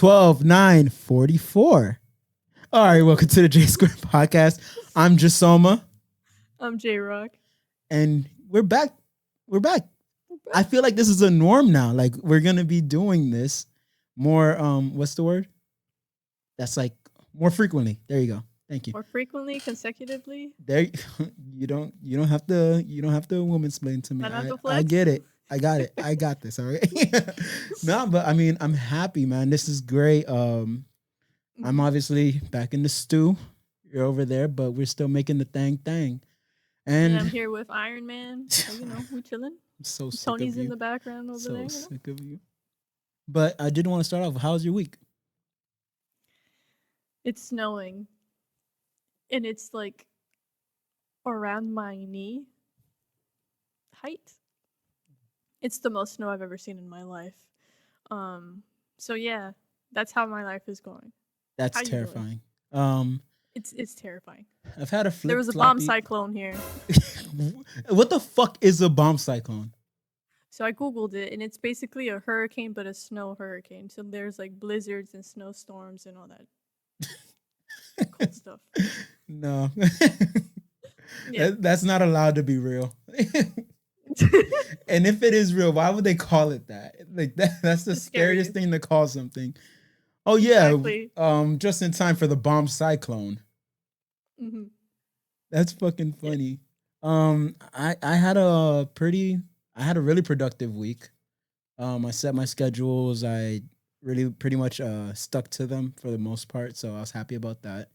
12, 9, 44. All right, welcome to the JaySquared Podcast. I'm Jesoma. I'm J-Rock. And we're back. I feel like this is a norm now. Like, we're going to be doing this more, what's the word? That's like more frequently. There you go. Thank you. More frequently, consecutively. There you don't have to woman splain to me. I get it. I got it. I got this. All right. No, but I mean, I'm happy, man. This is great. I'm obviously back in the stew. You're over there, but we're still making the thing. And I'm here with Iron Man. So, we chilling. I'm so sick Tony's of you. in the background over there. So sick of you. But I did want to start off. How's your week? It's snowing. And it's like around my knee height. It's the most snow I've ever seen in my life. So yeah, that's how my life is going. That's terrifying. It's terrifying. I've had a flip. There was a bomb cyclone here. What the fuck is a bomb cyclone? So I googled it, and it's basically a hurricane, but a snow hurricane. So there's like blizzards and snowstorms and all that cool stuff. No, Yeah. that's not allowed to be real. And if it is real, why would they call it that? Like that's the scariest thing to call something. Oh yeah, Exactly. Just in time for the bomb cyclone. Mm-hmm. That's fucking funny. I had a really productive week. I set my schedules. I really pretty much stuck to them for the most part, so I was happy about that.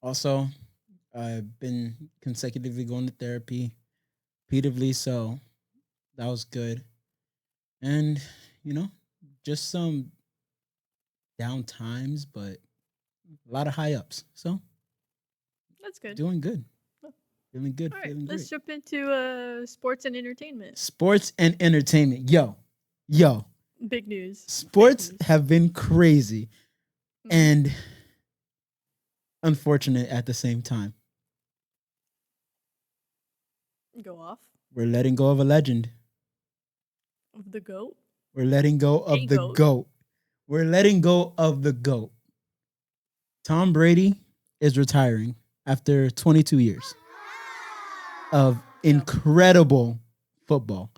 Also, I've been consecutively going to therapy repeatedly, so that was good. And, just some down times, but a lot of high ups. So That's good. doing good. Feeling good. All right, Feeling let's great. jump into sports and entertainment. Sports and entertainment. Yo. Big news. Sports have been crazy Mhm. and unfortunate at the same time. Go off. We're letting go of a legend. Of the GOAT. We're letting go of the GOAT. We're letting go of the GOAT. Tom Brady is retiring after 22 years of incredible football.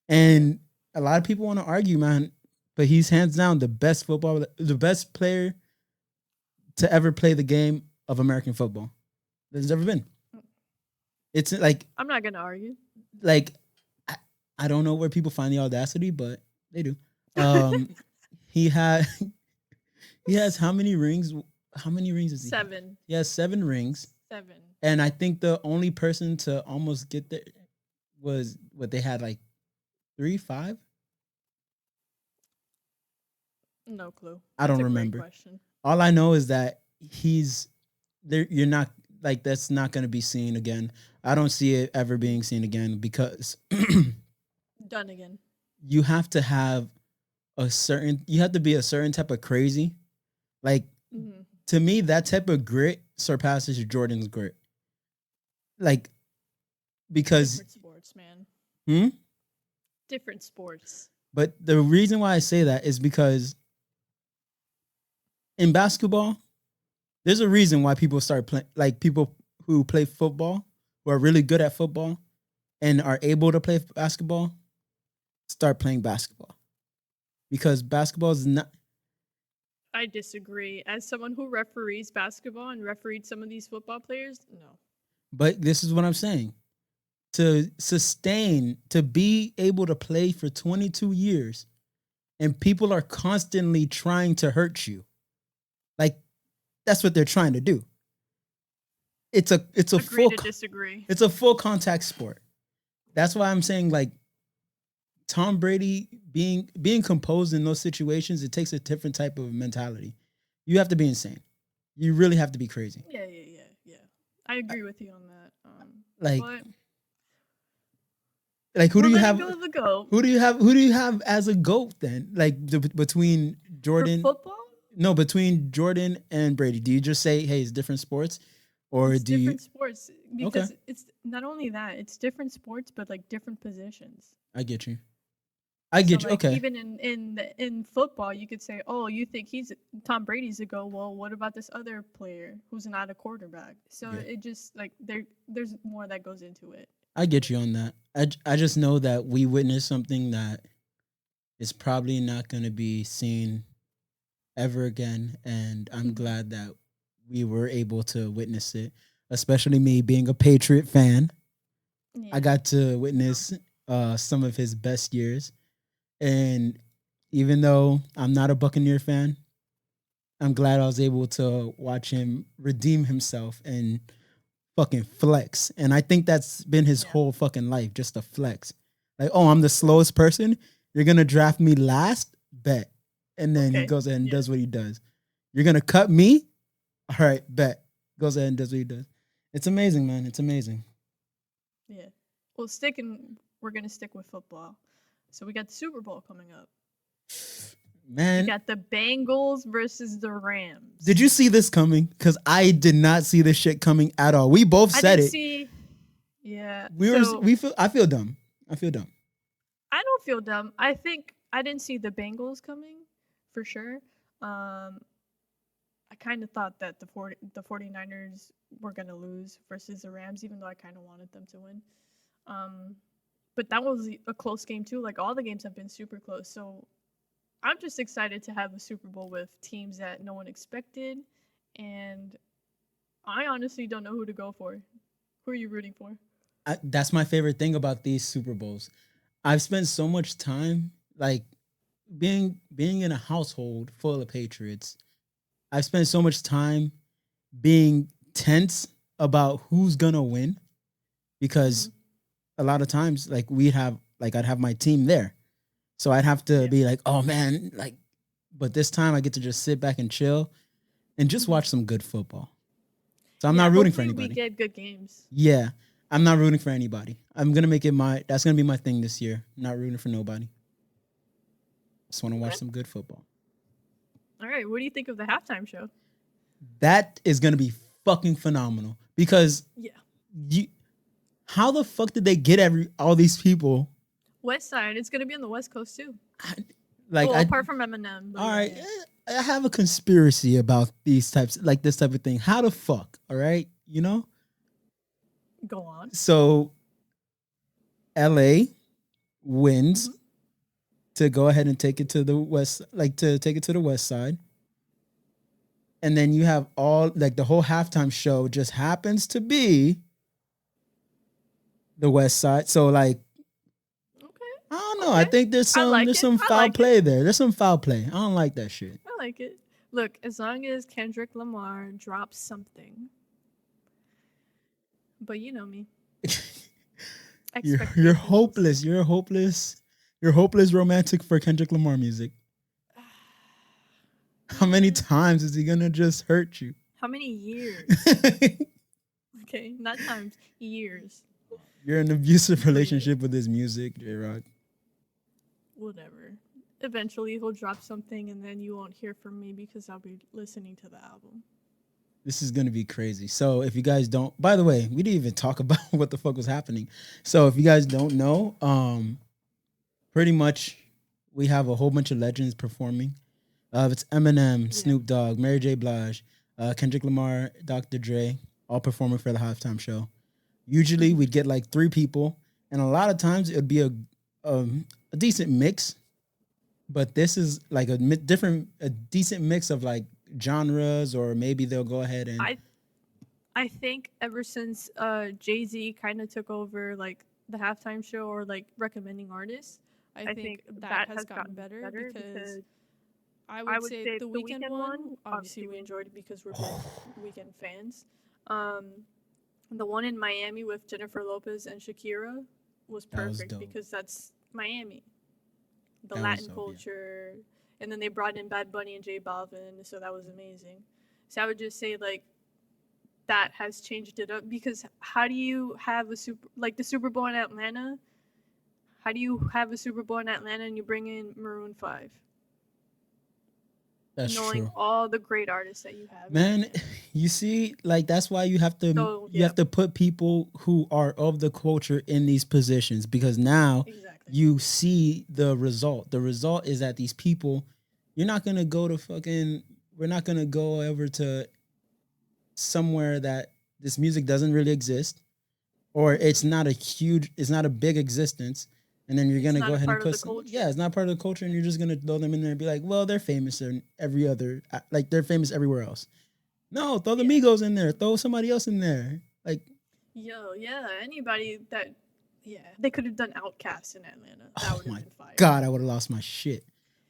And a lot of people want to argue, man, but he's hands down the best player to ever play the game of American football there's ever been. It's like, I'm not going to argue. Like, I don't know where people find the audacity, but they do. He has how many rings? How many rings is he? 7. He has 7 rings. 7. And I think the only person to almost get there was what they had, like 3, 5. No clue. I don't That's a remember. great question. All I know is that he's there. You're not like that's not going to be seen again. I don't see it ever being seen again because Done again. you have to have you have to be a certain type of crazy. Like, to me, that type of grit surpasses Jordan's grit. Like, because different sports, man. Different sports. But the reason why I say that is because in basketball, there's a reason why people start playing, like people who play football, who are really good at football and are able to play basketball, start playing basketball. Because basketball is not... I disagree. As someone who referees basketball and refereed some of these football players, no. But this is what I'm saying. To sustain, to be able to play for 22 years and people are constantly trying to hurt you. Like, that's what they're trying to do. It's a Agree to disagree. It's a full contact sport. That's why I'm saying, like, Tom Brady being composed in those situations, it takes a different type of mentality. You have to be insane. You really have to be crazy. Yeah. I agree with you on that. Like who do you have? The GOAT. Who do you have as a GOAT then? Like between Jordan? For football? No, between Jordan and Brady. Do you just say, hey, it's different sports? Or it's do you... different sports because it's not only that, it's different sports, but like different positions. I get you. I So get you. like Okay. even in football, you could say, "Oh, you think he's Tom Brady's a go? Well, what about this other player who's not a quarterback?" So Yeah. it just like there's more that goes into it. I get you on that. I just know that we witnessed something that is probably not going to be seen ever again. And I'm Mhm. glad that we were able to witness it, especially me being a Patriot fan. I Yeah. got to witness some of his best years. And even though I'm not a Buccaneer fan, I'm glad I was able to watch him redeem himself and fucking flex. And I think that's been his Yeah. whole fucking life, just a flex. Like, oh, I'm the slowest person. You're gonna draft me last? Bet. And then he Okay. goes ahead and Yeah. does what he does. You're gonna cut me? All right, bet. Goes ahead and does what he does. It's amazing, man. It's amazing. Yeah. Well, we're gonna stick with football. So we got the Super Bowl coming up. We Man, got the Bengals versus the Rams. did you see this coming? Because I did not see this shit coming at all. We both I said didn't it. see. Yeah. We feel I feel dumb. I feel dumb. I don't feel dumb. I think I didn't see the Bengals coming for sure. I kind of thought that the 49ers were going to lose versus the Rams, even though I kind of wanted them to win. But that was a close game too. Like all the games have been super close. So I'm just excited to have a Super Bowl with teams that no one expected. And I honestly don't know who to go for. Who are you rooting for? That's my favorite thing about these Super Bowls. I've spent so much time like being in a household full of Patriots. I've spent so much time being tense about who's gonna win because Mhm. a lot of times like I'd have my team there. So I'd have to Yeah. be like, oh man, like but this time I get to just sit back and chill and just Mhm. watch some good football. So I'm Yeah, not rooting for hopefully we anybody. get good games. Yeah. I'm not rooting for anybody. I'm gonna make it that's gonna be my thing this year. Not rooting for nobody. Just want to watch Okay. some good football. All right. What do you think of the halftime show? That is gonna be fucking phenomenal because Yeah. you, how the fuck did they get all these people? West Side. It's gonna be on the West Coast too. Like Well, I, apart from Eminem. But all yeah, right, yeah. I have a conspiracy about these types, like this type of thing. How the fuck? All right, you know. Go on. So, L.A. wins Mhm. to go ahead and take it to the west, like to take it to the West Side, and then you have all like the whole halftime show just happens to be the West Side. So like Okay. I don't know. I Okay. think I like there's it. some I foul like it. play there. There's some foul play. I don't like that shit. I like it. Look, as long as Kendrick Lamar drops something, but you know me, You're expectations. hopeless. You're hopeless. You're hopeless romantic for Kendrick Lamar music. How many Yeah. times is he gonna just hurt you? How many years? Okay, not times, years. You're in an abusive But yeah, relationship with his music, J-Rock. whatever. Eventually, he'll drop something, and then you won't hear from me because I'll be listening to the album. This is gonna be crazy. So if you guys don't, by the way, we didn't even talk about what the fuck was happening. So if you guys don't know, pretty much we have a whole bunch of legends performing. It's Eminem, Yeah. Snoop Dogg, Mary J. Blige, Kendrick Lamar, Dr. Dre, all performing for the halftime show. Usually Mhm. we'd get like three people, and a lot of times it would be a decent mix. But this is like a decent mix of like genres, or maybe they'll go ahead and I I think ever since Jay-Z kind of took over like the halftime show or like recommending artists, I think that has gotten better because I would say the weekend one, obviously we enjoyed it because we're big weekend fans. Um, the one in Miami with Jennifer Lopez and Shakira was that was perfect dope. because that's Miami, the That was Latin dope. Yeah. culture, and then they brought in Bad Bunny and J Balvin, so that was amazing. So I would just say like that has changed it up because how do you have a the Super Bowl in Atlanta? How do you have a Super Bowl in Atlanta and you bring in Maroon 5? That's Knowing true. all the great artists that you have in Man, Atlanta. you see, like that's why So you yeah, have to put people who are of the culture in these positions because now exactly. you see the result. The result is that these people, we're not gonna go over to somewhere that this music doesn't really exist, or it's not a big existence. And then you're gonna go ahead and put it's not part of the culture, and you're just gonna throw them in there and be like, well, they're famous in every other, like they're famous everywhere else. No, throw the Migos in there, throw somebody else in there, like. Anybody that, they could have done Outkast in Atlanta. That would have been fire. God, I would have lost my shit.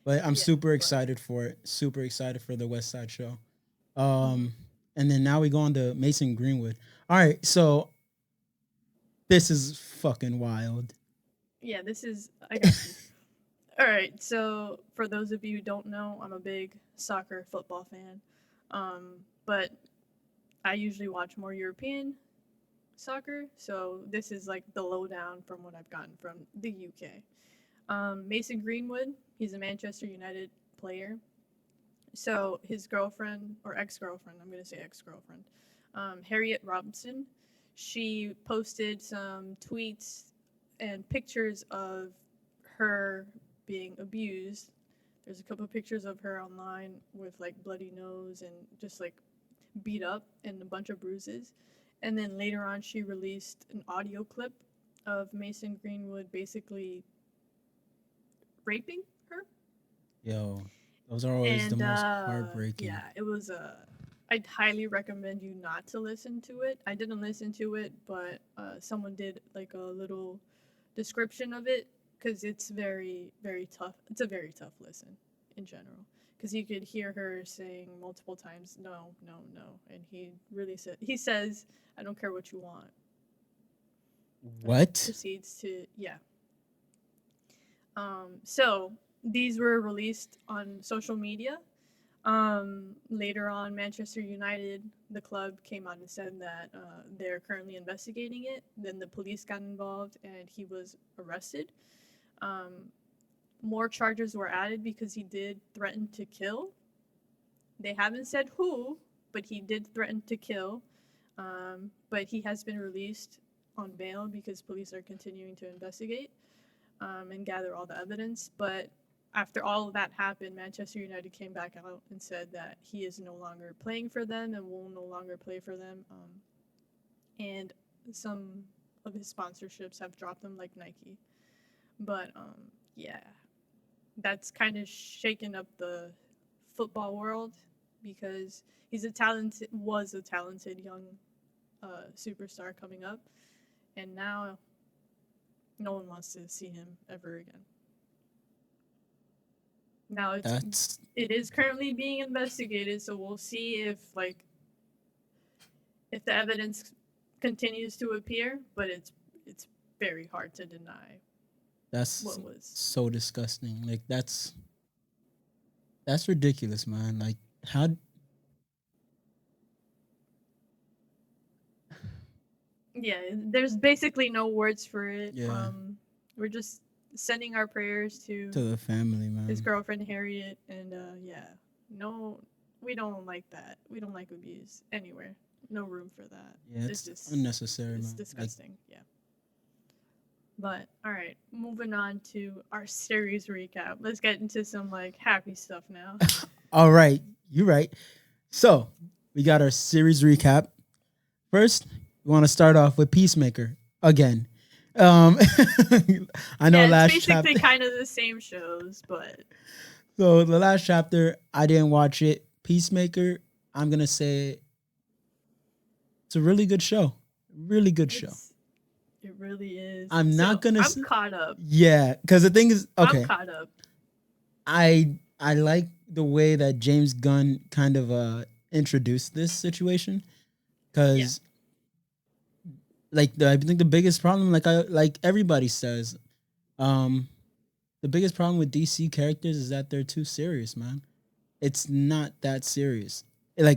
But I'm super excited for it. Super excited for the West Side Show. And then now we go on to Mason Greenwood. All right, so this is fucking wild. Yeah, this is. I got you. All right, so for those of you who don't know, I'm a big soccer football fan, but I usually watch more European soccer, so this is like the lowdown from what I've gotten from the UK. Mason Greenwood, he's a Manchester United player. So his girlfriend, or ex-girlfriend, I'm going to say ex-girlfriend, Harriet Robinson, she posted some tweets and pictures of her being abused. There's a couple of pictures of her online with like bloody nose and just like beat up and a bunch of bruises. And then later on, she released an audio clip of Mason Greenwood basically raping her. Yo, those are always the most heartbreaking. Yeah, it was I'd highly recommend you not to listen to it. I didn't listen to it, but someone did like a little description of it because it's very, very tough. It's a very tough listen in general because you could hear her saying multiple times, no, no, no. And he says, I don't care what you want. What? Proceeds to, yeah. So these were released on social media. Later on, Manchester United, the club, came out and said that they're currently investigating it. Then the police got involved and he was arrested. More charges were added because he did threaten to kill. They haven't said who, but he did threaten to kill. But he has been released on bail because police are continuing to investigate and gather all the evidence. But after all of that happened, Manchester United came back out and said that he is no longer playing for them and will no longer play for them. And some of his sponsorships have dropped them, like Nike. But yeah, that's kind of shaken up the football world because was a talented young superstar coming up, and now no one wants to see him ever again. Now it is currently being investigated, so we'll see if the evidence continues to appear, but it's very hard to deny. That's what was so disgusting. Like that's ridiculous, man. Like how. Yeah, there's basically no words for it. Yeah. We're just sending our prayers to the family, man. His girlfriend Harriet, and no, we don't like that. We don't like abuse anywhere. No room for that. Yeah, it's just unnecessary. It's disgusting. Yeah. But all right, moving on to our series recap. Let's get into some happy stuff now. All right, you're right. So we got our series recap. First, we want to start off with Peacemaker again. I know last it's basically kind of the same shows, but so the last chapter I didn't watch it. Peacemaker, I'm gonna say it's a really good show. Really good show. It really is. I'm caught up. Yeah, because the thing is, okay, I'm caught up. I like the way that James Gunn kind of introduced this situation, because I think the biggest problem, like everybody says, the biggest problem with DC characters is that they're too serious, man. It's not that serious. It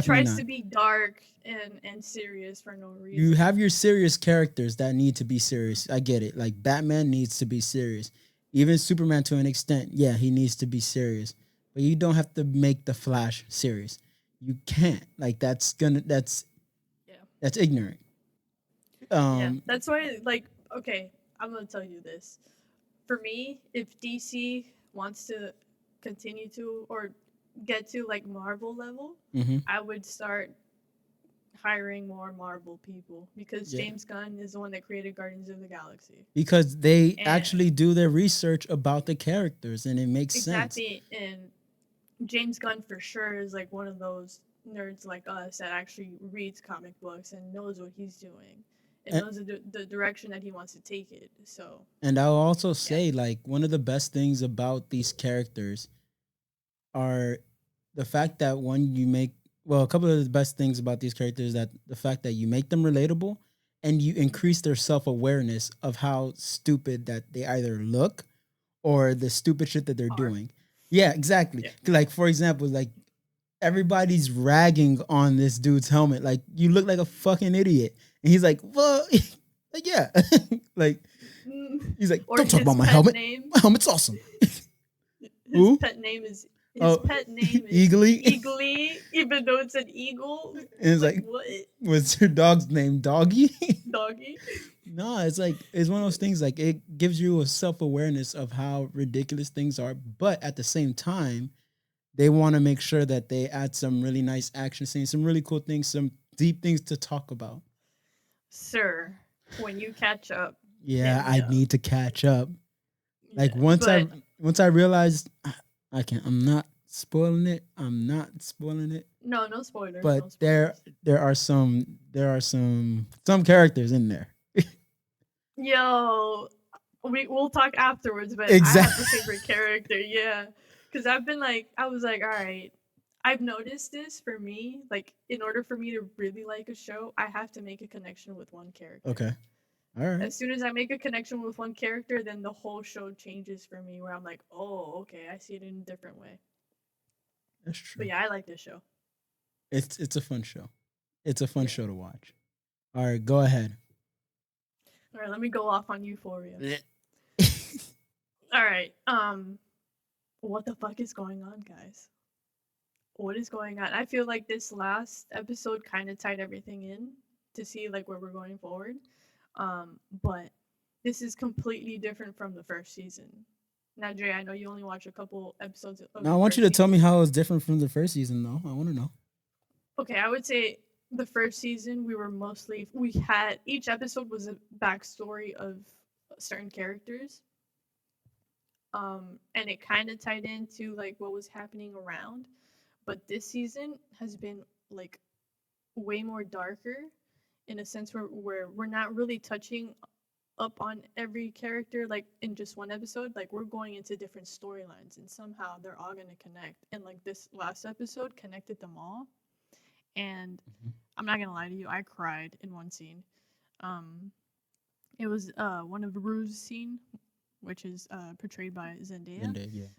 tries to be dark and serious for no reason. You have your serious characters that need to be serious. I get it. Like Batman needs to be serious. Even Superman to an extent, yeah, he needs to be serious. But you don't have to make the Flash serious. You can't. That's ignorant. Yeah, that's why, okay, I'm gonna tell you this. For me, if DC wants to continue to or get to like Marvel level, Mm-hmm. I would start hiring more Marvel people because Yeah. James Gunn is the one that created Guardians of the Galaxy. Because they And actually do their research about the characters and it makes sense. exactly, and James Gunn for sure is like one of those nerds like us that actually reads comic books and knows what he's doing and And, knows the direction that he wants to take it. So, and I'll also yeah. say, like, one of the best things about these characters are the fact that one, you make, well, a couple of the best things about these characters that the fact that you make them relatable and you increase their self-awareness of how stupid that they either look or the stupid shit that they're Are. doing. Yeah, exactly. Yeah. Like, for example, like, everybody's ragging on this dude's helmet. Like, you look like a fucking idiot. And he's like, well, like, yeah. Like, he's like, Or don't talk his about my pet helmet. name. My helmet's awesome. His Who? pet name is Oh, pet name is Eagly. Eagly, even though it's an eagle. And it's like, what? what's your dog's name? Doggy? Doggy? No, it's like, it's one of those things, like, it gives you a self-awareness of how ridiculous things are, but at the same time, they want to make sure that they add some really nice action scenes, some really cool things, some deep things to talk about. Sir, when you catch up. Yeah, hit me I up. need to catch up. Like, Yeah, once but I realized I can't, I'm not spoiling it. I'm not spoiling it. no spoilers. But no spoilers. there are some characters in there. Yo, we'll talk afterwards, but I have a favorite character, yeah. Because I was like, all right, I've noticed this for me. Like, in order for me to really like a show, I have to make a connection with one character. Okay. All right. As soon as I make a connection with one character, then the whole show changes for me, where I'm like, oh, okay, I see it in a different way. That's true. But yeah, I like this show. It's a fun show. It's a fun show to watch. All right, go ahead. All right, let me go off on Euphoria. All right. What the fuck is going on, guys? What is going on? I feel like this last episode kind of tied everything in to see like where we're going forward. But this is completely different from the first season. Now, Jay, I know you only watch a couple episodes of Now I want you to tell me how it's different from the first season, though. I want to know. Okay, I would say the first season we had each episode was a backstory of certain characters. And it kind of tied into like what was happening around. But this season has been like way more darker in a sense where we're not really touching up on every character like in just one episode. Like we're going into different storylines and somehow they're all going to connect. And like this last episode connected them all. And I'm not going to lie to you, I cried in one scene. It was one of Rue's scene, which is portrayed by Zendaya.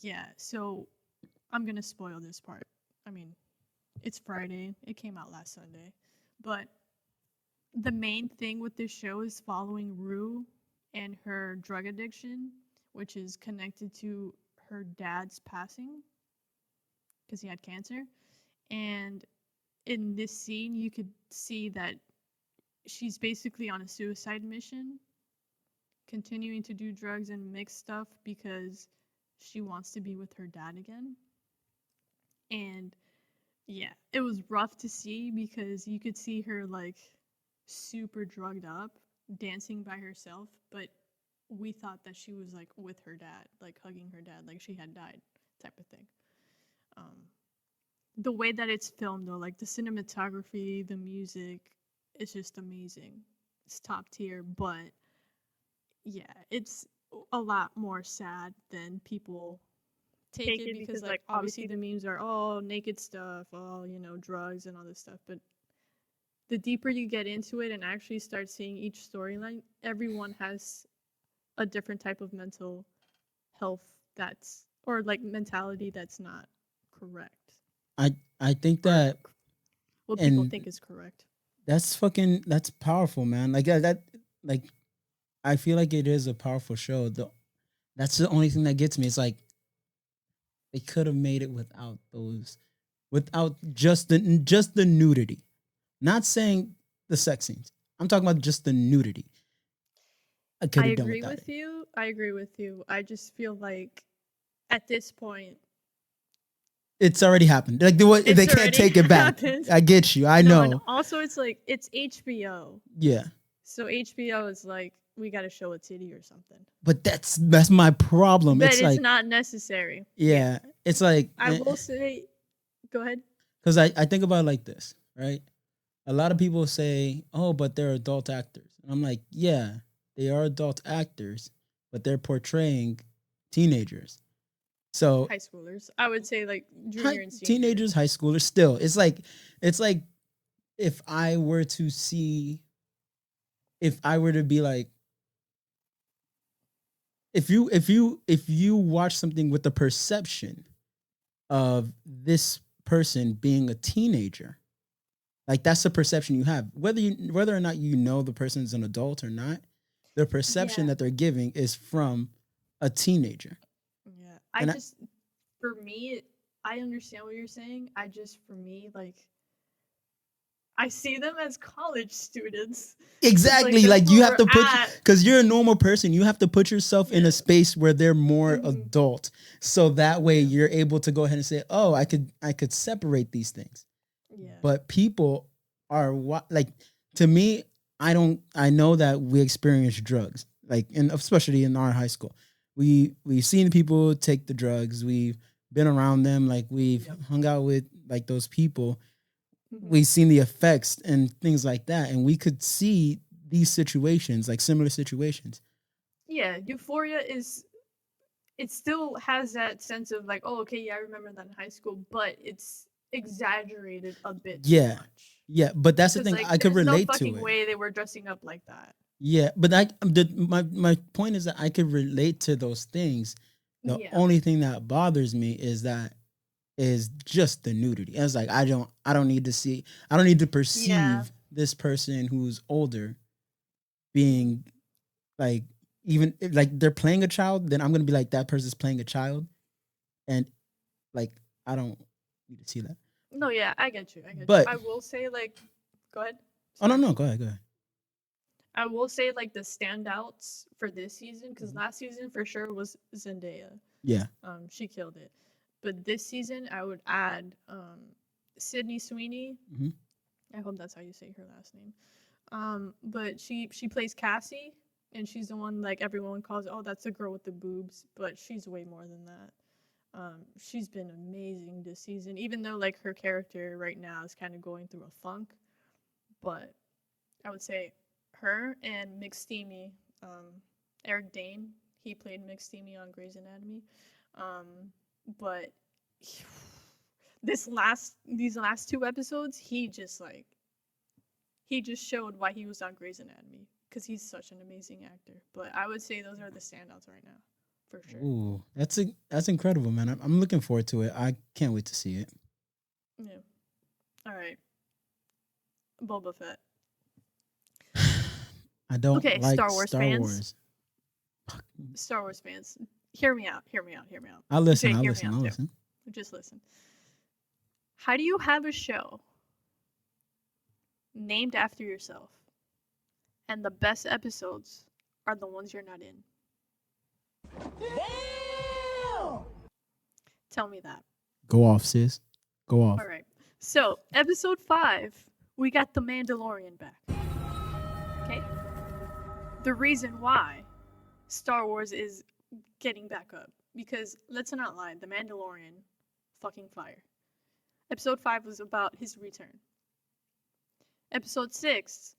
Yeah, so I'm going to spoil this part. I mean, it's Friday. It came out last Sunday. But the main thing with this show is following Rue and her drug addiction, which is connected to her dad's passing because he had cancer. And in this scene, you could see that she's basically on a suicide mission, continuing to do drugs and mix stuff because she wants to be with her dad again. And yeah, it was rough to see because you could see her like super drugged up, dancing by herself, but we thought that she was like with her dad, like hugging her dad, like she had died, type of thing. The way that it's filmed though, like the cinematography, the music, it's just amazing. It's top tier, but yeah, it's a lot more sad than people take it because like obviously the memes are oh naked stuff, oh drugs and all this stuff, but the deeper you get into it and actually start seeing each storyline, everyone has a different type of mental health that's or like mentality that's not correct. I think that what people think is correct. That's powerful, man. Like that like I feel like it is a powerful show. That's the only thing that gets me. It's like they could have made it without just the nudity. Not saying the sex scenes. I'm talking about just the nudity. could I have done agree without with it. you. I agree with you. I just feel like at this point, It's already happened. Like it's they can't already take it back. happened. I get you. I No, and know. also it's like it's HBO. Yeah. So HBO is like we got to show a titty or something. But that's my problem. But It's it's like, not necessary. yeah, it's like, I will say, go ahead. because I think about it like this, right? A lot of people say, oh, but they're adult actors. And I'm like, yeah, they are adult actors, but they're portraying teenagers. So High schoolers. I would say like junior and senior. teenagers, high schoolers, still. It's like if I were to be like, if you watch something with the perception of this person being a teenager, like that's the perception you have, whether or not you know the person's an adult or not, the perception that they're giving is from a teenager. Yeah, for me, I understand what you're saying. For me, like, I see them as college students. Exactly. Like you have to put, because you're a normal person, you have to put yourself in a space where they're more adult. So that way you're able to go ahead and say, oh, I could separate these things. Yeah. But people are like, to me, I know that we experience drugs, like, and especially in our high school, we've seen people take the drugs. We've been around them. Like we've hung out with like those people. We've seen the effects and things like that. And we could see these situations, like similar situations. Yeah. Euphoria it still has that sense of like, oh, okay, yeah, I remember that in high school, but it's exaggerated a bit too much. Yeah, but that's the thing. Like, I could relate no to fucking it. way they were dressing up like that. Yeah, but my point is that I could relate to those things. The only thing that bothers me is just the nudity. And it's like I don't need to perceive this person who's older being like, even if, like, they're playing a child, then I'm gonna be like, that person's playing a child, and like I don't need to see that. No, yeah, I get you. But I will say, like, go ahead. Sorry. Oh no, go ahead. I will say, like, the standouts for this season, because last season for sure was Zendaya. Yeah. She killed it. But this season, I would add Sydney Sweeney. Mm-hmm. I hope that's how you say her last name. But she plays Cassie, and she's the one, like, everyone calls, oh, that's the girl with the boobs, but she's way more than that. She's been amazing this season, even though, like, her character right now is kind of going through a funk. But I would say her and McSteamy, Eric Dane, he played McSteamy on Grey's Anatomy. But these last 2 episodes, he just showed why he was on Grey's Anatomy, because he's such an amazing actor. But I would say those are the standouts right now, for sure. Ooh, that's incredible, man. I'm looking forward to it. I can't wait to see it. Yeah. All right. Boba Fett. I don't like Star Wars fans. Wars. Star Wars fans, hear me out. I'll listen. Just listen. How do you have a show named after yourself, and the best episodes are the ones you're not in? Damn! Tell me that. Go off, sis. Go off. All right. So, episode 5, we got The Mandalorian back. Okay? The reason why Star Wars is getting back up, because let's not lie, The Mandalorian, fucking fire. Episode 5 was about his return. Episode 6,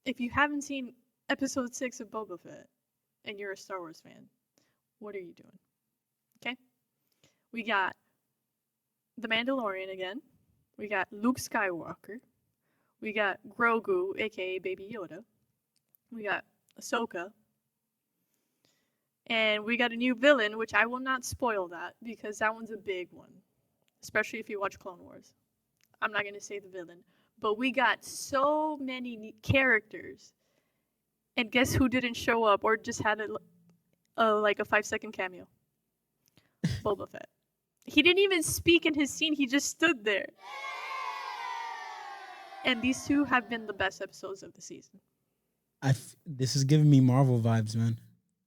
if you haven't seen episode 6 of Boba Fett and you're a Star Wars fan, what are you doing? Okay? We got The Mandalorian again. We got Luke Skywalker. We got Grogu, aka Baby Yoda. We got Ahsoka. And we got a new villain, which I will not spoil that, because that one's a big one. Especially if you watch Clone Wars. I'm not going to say the villain. But we got so many characters. And guess who didn't show up or just had a 5-second cameo? Boba Fett. He didn't even speak in his scene. He just stood there. And these two have been the best episodes of the season. this is giving me Marvel vibes, man.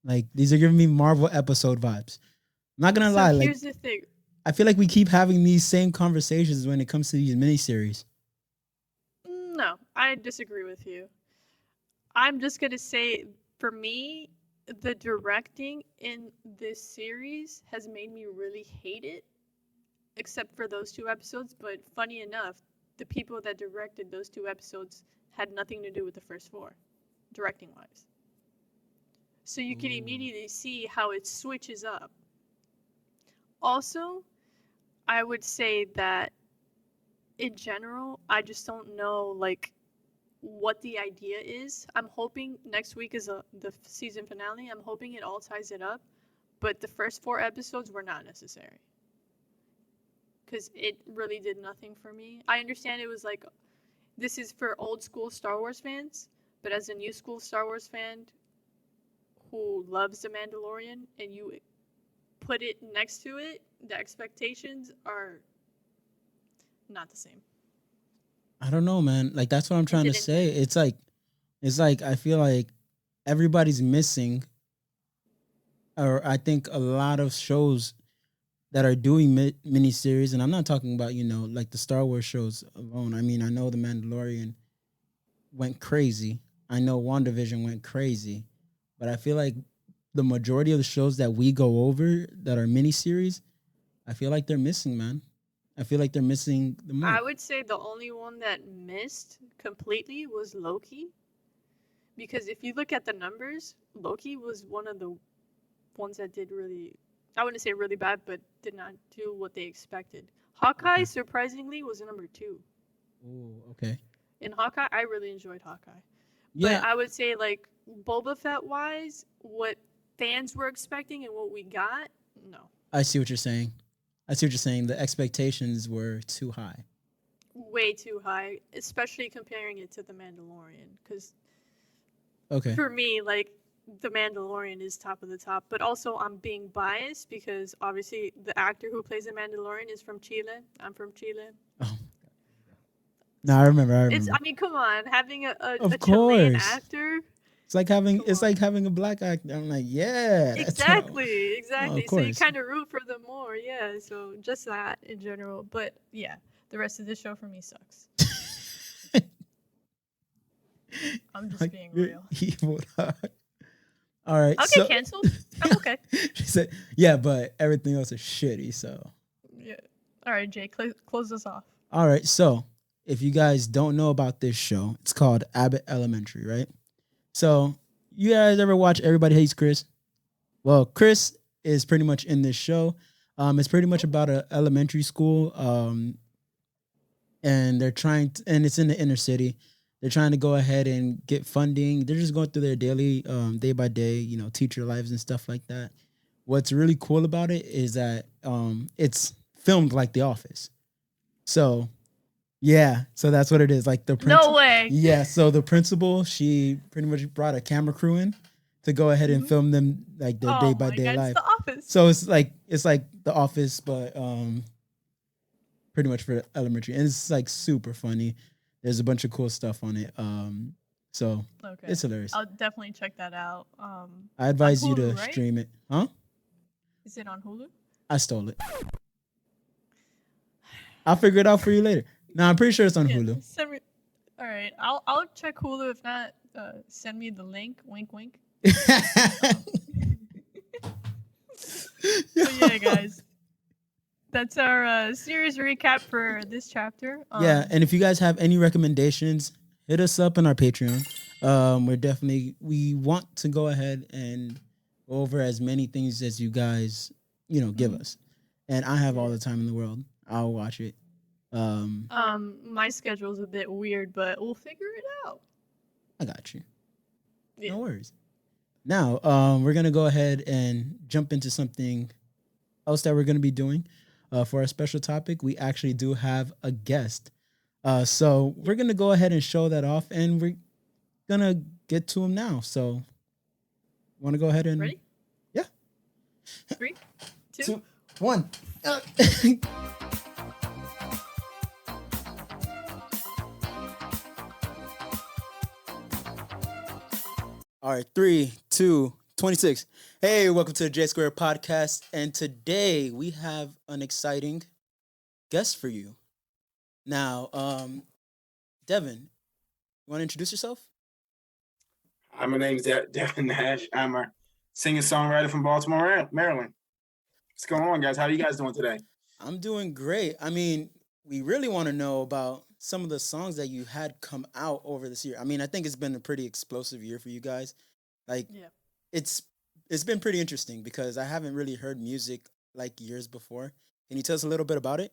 Like these are giving me Marvel episode vibes. I'm not gonna lie. Here's the thing. I feel like we keep having these same conversations when it comes to these miniseries. No, I disagree with you. I'm just gonna say, for me, the directing in this series has made me really hate it, except for those 2 episodes. But funny enough, the people that directed those 2 episodes had nothing to do with the first 4, directing wise. So you can immediately see how it switches up. Also, I would say that in general, I just don't know like what the idea is. I'm hoping next week is the season finale. I'm hoping it all ties it up, but the first 4 episodes were not necessary because it really did nothing for me. I understand it was like, this is for old school Star Wars fans, but as a new school Star Wars fan who loves The Mandalorian and you put it next to it, the expectations are not the same. I don't know, man. Like that's what I'm trying to say. It's like I feel like everybody's missing, or I think a lot of shows that are doing miniseries, and I'm not talking about, like the Star Wars shows alone. I mean, I know The Mandalorian went crazy. I know WandaVision went crazy, but I feel like the majority of the shows that we go over that are miniseries, I feel like they're missing, man. I feel like they're missing the mark. I would say the only one that missed completely was Loki. Because if you look at the numbers, Loki was one of the ones that did really, I wouldn't say really bad, but did not do what they expected. Hawkeye, surprisingly, was number 2. Oh, okay. In Hawkeye, I really enjoyed Hawkeye. Yeah. But I would say, like, Boba Fett-wise, what fans were expecting and what we got, no. I see what you're saying. The expectations were too high. Way too high, especially comparing it to The Mandalorian. Because okay, for me, like, The Mandalorian is top of the top. But also, I'm being biased because, obviously, the actor who plays The Mandalorian is from Chile. I'm from Chile. Oh. No, I remember. I mean, come on, having a Chilean actor. It's like having a black actor. I'm like, yeah. Exactly. Oh, so you kind of root for them more, yeah. So just that in general, but yeah, the rest of this show for me sucks. I'm just being real. Evil dog. All right. I'll get canceled. I'm okay. She said, yeah, but everything else is shitty. So. Yeah. All right, Jay, close us off. All right. So if you guys don't know about this show, it's called Abbott Elementary, right? So, you guys ever watch Everybody Hates Chris? Well, Chris is pretty much in this show. It's pretty much about an elementary school, and they're trying to, and it's in the inner city. They're trying to go ahead and get funding. They're just going through their daily, day by day, teacher lives and stuff like that. What's really cool about it is that it's filmed like The Office. So. Yeah, so that's what it is. Like the no way. Yeah, so the principal, she pretty much brought a camera crew in to go ahead and film them like their day by day life. It's The Office. So it's like The Office, but pretty much for elementary, and it's like super funny. There's a bunch of cool stuff on it. So it's hilarious. I'll definitely check that out. I advise Hulu, you to right? stream it, huh? Is it on Hulu? I stole it. I'll figure it out for you later. No, I'm pretty sure it's on Hulu. Send me. All right, I'll check Hulu. If not, send me the link. Wink, wink. So yeah, guys, that's our series recap for this chapter. Yeah, and if you guys have any recommendations, hit us up on our Patreon. We want to go ahead and go over as many things as you guys, give us. And I have all the time in the world. I'll watch it. My schedule's a bit weird, but we'll figure it out. I got you. Yeah. No worries. Now, we're gonna go ahead and jump into something else that we're gonna be doing. For our special topic, we actually do have a guest. So we're gonna go ahead and show that off, and we're gonna get to him now. So, want to go ahead and ready? Yeah. 3, 2, 1. All right, 3, 2, 26. Hey, welcome to the JaySquared Podcast. And today we have an exciting guest for you. Now, Devin, you want to introduce yourself? Hi, my name is Devin Nash. I'm a singer-songwriter from Baltimore, Maryland. What's going on, guys? How are you guys doing today? I'm doing great. I mean, we really want to know about some of the songs that you had come out over this year. I mean, I think it's been a pretty explosive year for you guys. Like, it's been pretty interesting because I haven't really heard music like years before. Can you tell us a little bit about it?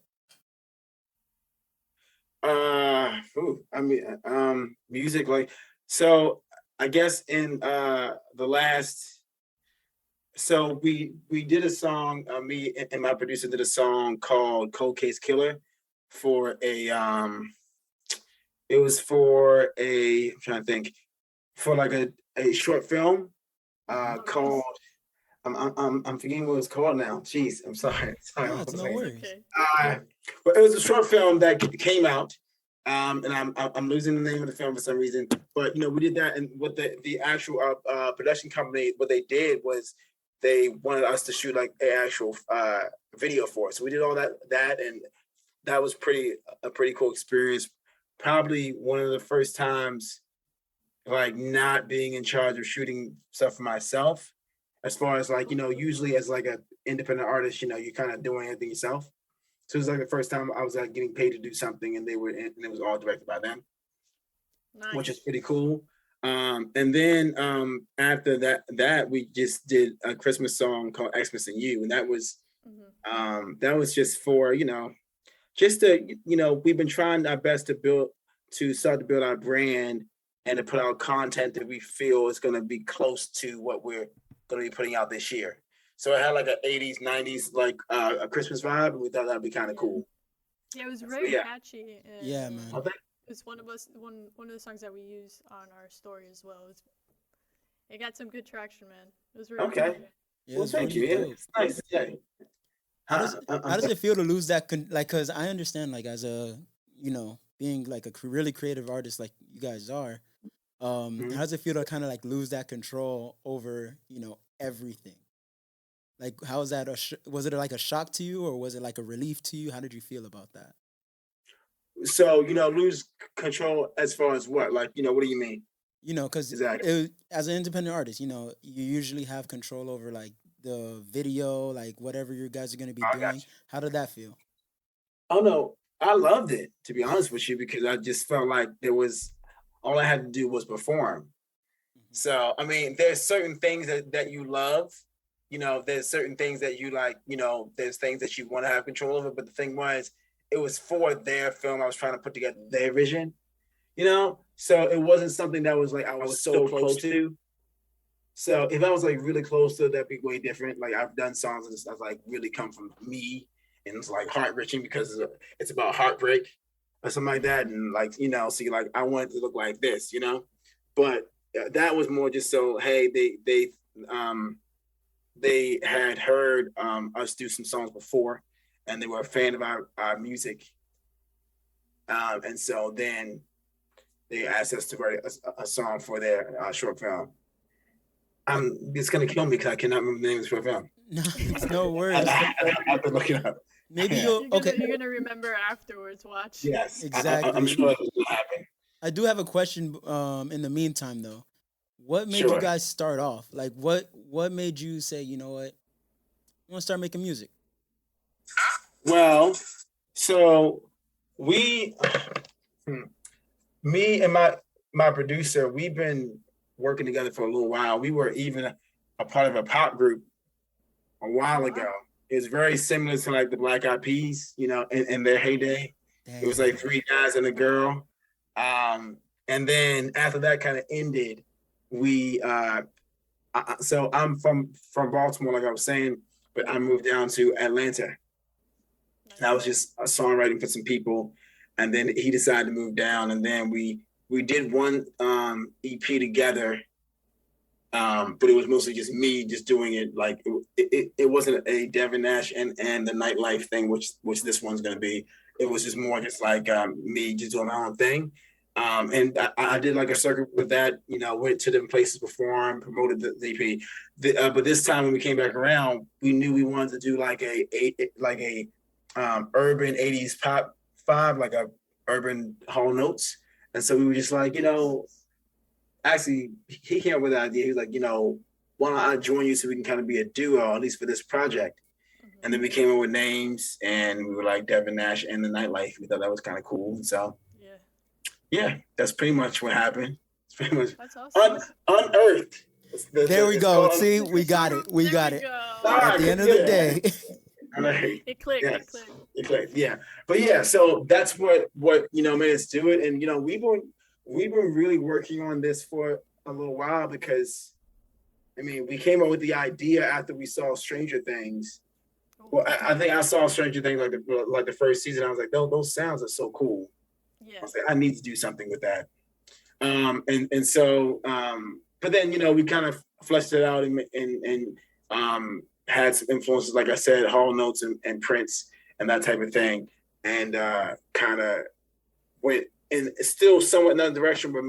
Music, like, so I guess in the last, so we did a song, me and my producer did a song called Cold Case Killer for it was for I'm trying to think, for like a short film called, I'm forgetting what it's called now. Jeez, I'm sorry. No, it's no worries. But it was a short film that came out, and I'm losing the name of the film for some reason. But we did that, and what the actual production company, what they did was they wanted us to shoot like an actual video for it. So we did all that, and that was a pretty cool experience. Probably one of the first times, like, not being in charge of shooting stuff for myself. As far as like, usually as like an independent artist, you're kind of doing everything yourself. So it was like the first time I was like getting paid to do something, and and it was all directed by them, which is pretty cool. And then after that we just did a Christmas song called Xmas and You, and that was just for just to we've been trying our best to start to build our brand and to put out content that we feel is going to be close to what we're going to be putting out this year. So it had like an 80s, 90s, like a Christmas vibe, and we thought that'd be kind of cool. Yeah, it was very catchy. And, yeah, man. It's one of the songs that we use on our story as well. It got some good traction, man. It was really okay. Good. Yeah, well, thank you. Yeah, it's nice. Yeah. How does it feel to lose that? Because I understand, like, as a being like a really creative artist like you guys are, how does it feel to kind of like lose that control over everything? Like, how is that? Was it like a shock to you, or was it like a relief to you? How did you feel about that? So lose control as far as what? Like, what do you mean? Because exactly. As an independent artist, you usually have control over like the video, like whatever you guys are going to be doing. How did that feel? Oh no, I loved it, to be honest with you, because I just felt like all I had to do was perform. Mm-hmm. So I mean, there's certain things that you love. There's certain things that you like. There's things that you want to have control over. But the thing was, it was for their film. I was trying to put together their vision. So it wasn't something that was like I was so close to. So if I was like really close to it, that'd be way different. Like, I've done songs that's like really come from me, and it's like heart-wrenching because it's about heartbreak or something like that. And like, so you're like, I want it to look like this, but that was more just so, hey, they had heard us do some songs before, and they were a fan of our music. And so then they asked us to write a song for their short film. It's going to kill me because I cannot remember the name of the short film. No, it's no worries. I have to look it up. Maybe you're going to remember afterwards. Watch. Yes, exactly. I'm sure it will happen. I do have a question in the meantime, though. What made you guys start off? Like, what made you say, you know what, I want to start making music? Well, so me and my producer, we've been working together for a little while. We were even a part of a pop group a while ago. It's very similar to like the Black Eyed Peas, in their heyday. Damn. It was like 3 guys and a girl. And then after that kind of ended, so I'm from Baltimore, like I was saying, but I moved down to Atlanta. And I was just songwriting for some people, and then he decided to move down, and then we did one EP together, but it was mostly just me just doing it. Like it wasn't a Devin Nash and ThaNiteLife thing, which this one's gonna be. It was just more just like me just doing my own thing. And I did like a circuit with that, went to different places, performed, promoted the EP. But this time when we came back around, we knew we wanted to do like a urban 80s pop vibe, like a urban Hall Notes. And so we were just like, actually he came up with the idea. He was like, why don't I join you so we can kind of be a duo, at least for this project. And then we came up with names, and we were like Devin Nash and ThaNiteLife. We thought that was kind of cool. So yeah, that's pretty much what happened. It's pretty much that's awesome. Unearthed. There we go. See, we got it. We got it. At the end of the day. It clicked. Yes. It clicked. Yeah. But yeah, so that's what made us do it. And we've been really working on this for a little while, because we came up with the idea after we saw Stranger Things. Well, I think I saw Stranger Things like the first season. I was like, those sounds are so cool. Yeah. I was like, I need to do something with that. So but then we kind of fleshed it out and had some influences, like I said, Hall Notes and Prince and that type of thing, and kind of went in still somewhat another direction, but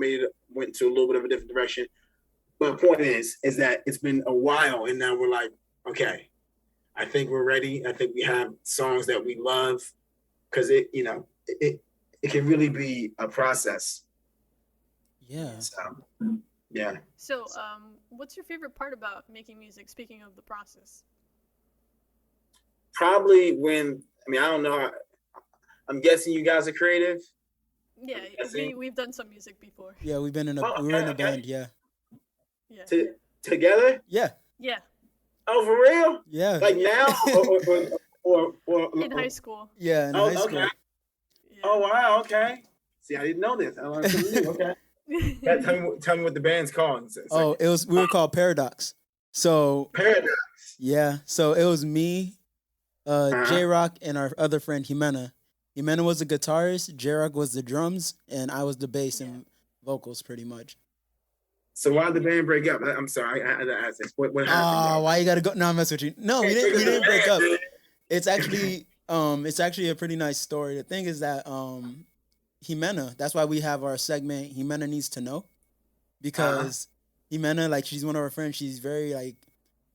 went to a little bit of a different direction. But the point is that it's been a while, and now we're like, okay, I think we're ready. I think we have songs that we love, because it can really be a process. Yeah. So, yeah. So, what's your favorite part about making music? Speaking of the process. Probably when I don't know. I'm guessing you guys are creative. Yeah, we've done some music before. Yeah, we've been in a we were in a band. Yeah. Yeah. Together? Yeah. Yeah. Oh, for real? Yeah. Like now, or in high school. Yeah, in high school. Okay. Yeah. Oh wow. Okay. See, I didn't know this. I learned something new. Okay. Tell me what the band's called. We were called Paradox. So Paradox. Yeah. So it was me, J-Rock, and our other friend Ximena. Ximena was the guitarist, J-Rock was the drums, and I was the bass and vocals, pretty much. So why did the band break up? I'm sorry, I had to ask this. What happened? Oh, why you gotta go? No, I'm messing with you. No, we didn't break up. It's actually a pretty nice story. The thing is that Ximena, that's why we have our segment Ximena Needs To Know, because Ximena, like, she's one of our friends. She's very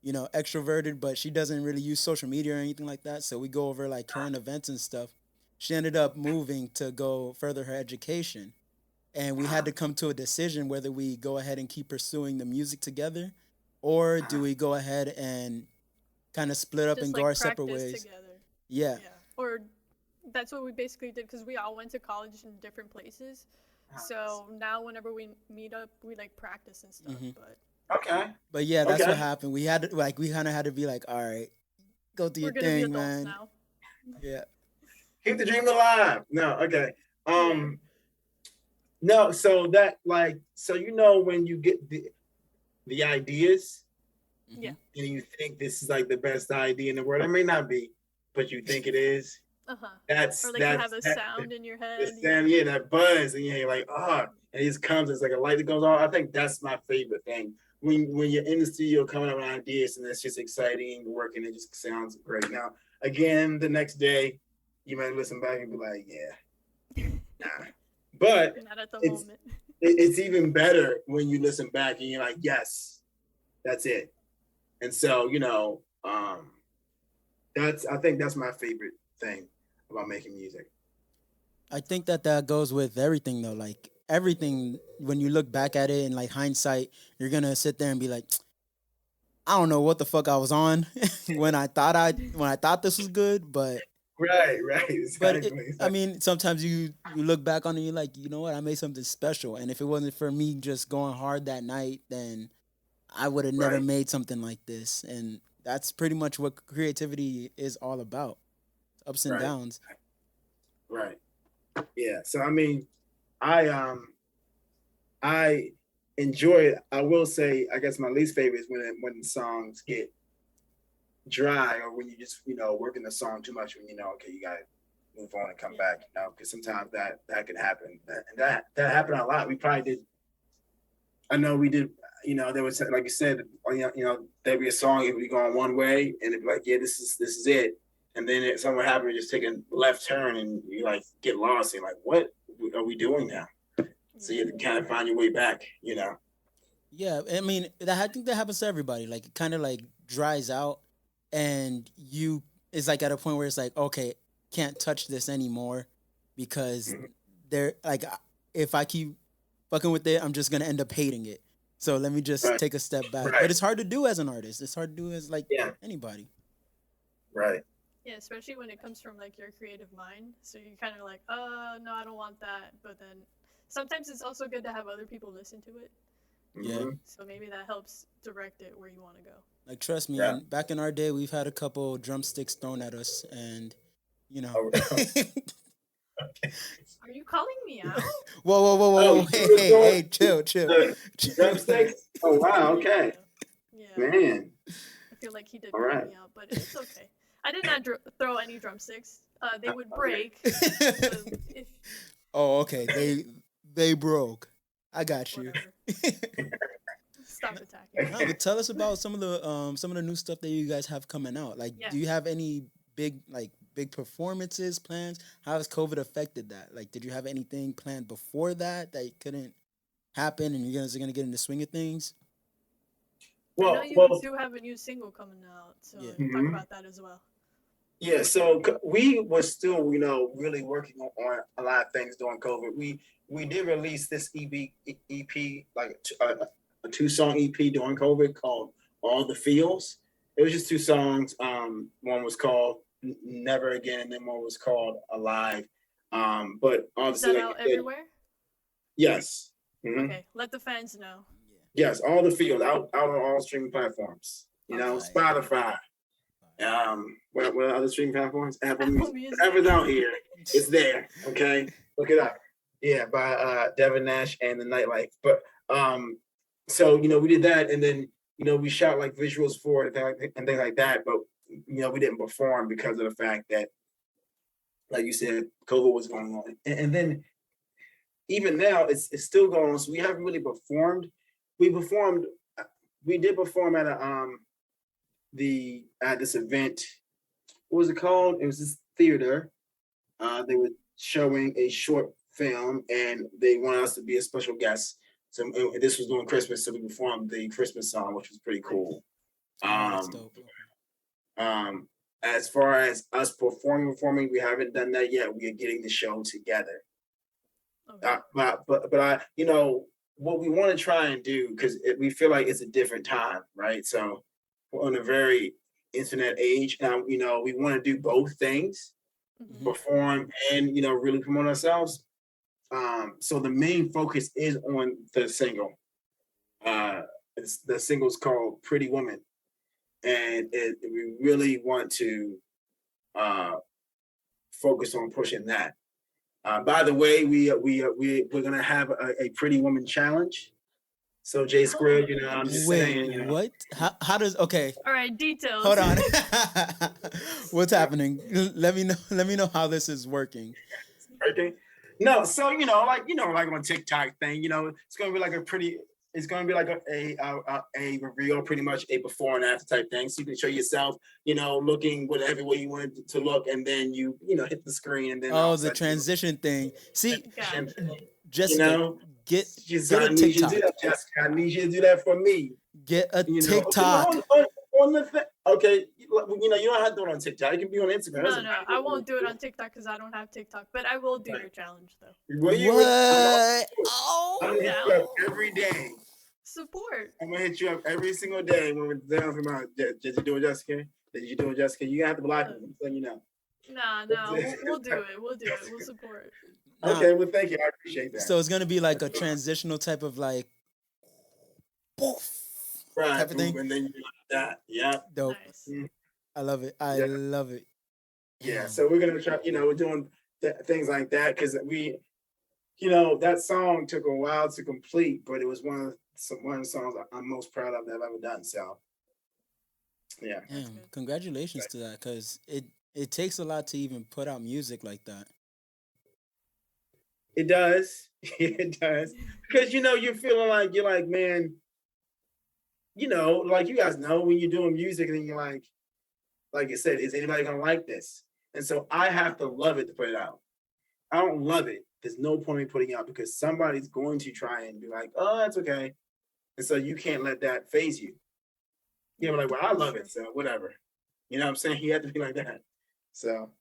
extroverted, but she doesn't really use social media or anything like that. So we go over like current events and stuff. She ended up moving to go further her education. And we had to come to a decision whether we go ahead and keep pursuing the music together, or do we go ahead and kind of split up and go our separate ways. Together. Yeah. Or that's what we basically did, because we all went to college in different places. So now whenever we meet up, we like practice and stuff. Mm-hmm. But yeah, that's what happened. We had to, we kind of had to be like, all right, go do your thing, man. Now. Yeah. Keep the dream alive. No, okay. No, so that when you get the ideas, yeah, and you think this is like the best idea in the world. It may not be, but you think it is. That's or like you have a sound in your head. That buzz, and you're like, and it just comes. It's like a light that goes on. I think that's my favorite thing. When you're in the studio coming up with ideas, and it's just exciting and you're working, it just sounds great. Now, again, the next day, you might listen back and be like, yeah, nah. But not at the moment. It's even better when you listen back and you're like, yes, that's it. And so, I think that's my favorite thing about making music. I think that goes with everything though. Like everything, when you look back at it in like hindsight, you're gonna sit there and be like, I don't know what the fuck I was on when I thought this was good, but right. Exactly. But sometimes you look back on it and you're like, you know what, I made something special. And if it wasn't for me just going hard that night, then I would have never made something like this. And that's pretty much what creativity is all about. Ups and downs. Right. Yeah. So I enjoy it. I will say, I guess my least favorite is when the songs get dry, or when you just working the song too much, when okay, you gotta move on and come back, because sometimes that can happen, and that happened a lot. We probably did. I know we did. There was, like you said, there'd be a song, it would be going one way, and it'd be like, yeah, this is it, and then something happened, just take a left turn, and you like get lost, and you're like, what are we doing now? So you have to kind of find your way back, Yeah, I mean, I think that happens to everybody. Like, it kind of like dries out, and it's like at a point where it's like, okay, can't touch this anymore because Mhm. they're like, if I keep fucking with it, I'm just gonna end up hating it. So let me just Right. take a step back. Right. But it's hard to do as an artist. It's hard to do as like Yeah. anybody. Right. Yeah, especially when it comes from like your creative mind. So you're kind of like, oh no, I don't want that. But then sometimes it's also good to have other people listen to it. Yeah. Mhm. So maybe that helps direct it where you want to go. Like, trust me, Yeah. back in our day, we've had a couple drumsticks thrown at us, and Oh, Are you calling me out? whoa, hey, chill. Drumsticks? Oh, wow, okay. Yeah. Man. I feel like he did All call right. me out, but it's okay. I did not throw any drumsticks. They would break. Oh, okay. They broke. I got you. Stop attacking. No, but tell us about some of the new stuff that you guys have coming out. Like, do you have any big performances plans? How has COVID affected that? Like, did you have anything planned before that couldn't happen, and you guys are gonna get in the swing of things? Well, I know you do have a new single coming out, so talk about that as well. Yeah, so we were still, really working on a lot of things during COVID. We did release this EP, like a 2-song EP during COVID called All the Feels. It was just 2 songs. One was called Never Again, and then one was called Alive. But obviously, is that out everywhere? Yes. Mm-hmm. Okay, let the fans know. Yes, All the Feels out on all streaming platforms. Spotify. What other streaming platforms? Apple Music. Whatever's out here, it's there. Okay, look it up. Yeah, by Devin Nash and ThaNiteLife. But so we did that, and then we shot like visuals for it and things like that. But we didn't perform because of the fact that, like you said, COVID was going on, and then even now it's still going on. So we haven't really performed. We did perform at this event. What was it called? It was this theater. They were showing a short film, and they wanted us to be a special guest. So this was during Christmas, so we performed the Christmas song, which was pretty cool. As far as us performing, we haven't done that yet. We are getting the show together. Okay. But I, what we want to try and do, because we feel like it's a different time, right? So we're on a very internet age. Now, we want to do both things, perform and, really promote ourselves. So the main focus is on the single. The single's called Pretty Woman. And we really want to focus on pushing that. By the way, we're gonna have a Pretty Woman challenge. So JaySquared, I'm just saying. What? How does? Okay. All right, details. Hold on. What's happening? Let me know how this is working. Okay. No, so like on TikTok thing, it's gonna be like it's gonna be like a reveal, pretty much a before and after type thing. So you can show yourself, looking whatever way you want it to look, and then you hit the screen, and then the transition thing. See, Jessica, get I a need you to TikTok. do that, Jessica. I need you to do that for me. Get a TikTok. On the thing. Okay, you don't have to do it on TikTok. It can be on Instagram. No, I won't do it on TikTok because I don't have TikTok. But I will do your challenge though. What? I'm gonna hit you up every day. Support. I'm gonna hit you up every single day when we're down from out. Did you do it, Jessica? Did you do it, Jessica? You have to block me, so Nah, we'll do it. We'll do it. We'll support. Okay, well, thank you. I appreciate that. So it's gonna be like a transitional type of like, right, type of thing. And then you like that. Yeah. Dope. Nice. I love it. I love it. Yeah. So we're gonna try. We're doing things like that because we, that song took a while to complete, but it was one of the songs I'm most proud of that I've ever done. So. Yeah. Damn, congratulations to that, because it takes a lot to even put out music like that. It does. It does. Because, you're feeling like, you're like, man, like you guys know when you're doing music and you're like I said, is anybody going to like this? And so I have to love it to put it out. I don't love it, there's no point in putting it out because somebody's going to try and be like, oh, that's okay. And so you can't let that phase you. You're like, well, I love it, so whatever. You know what I'm saying? You have to be like that. So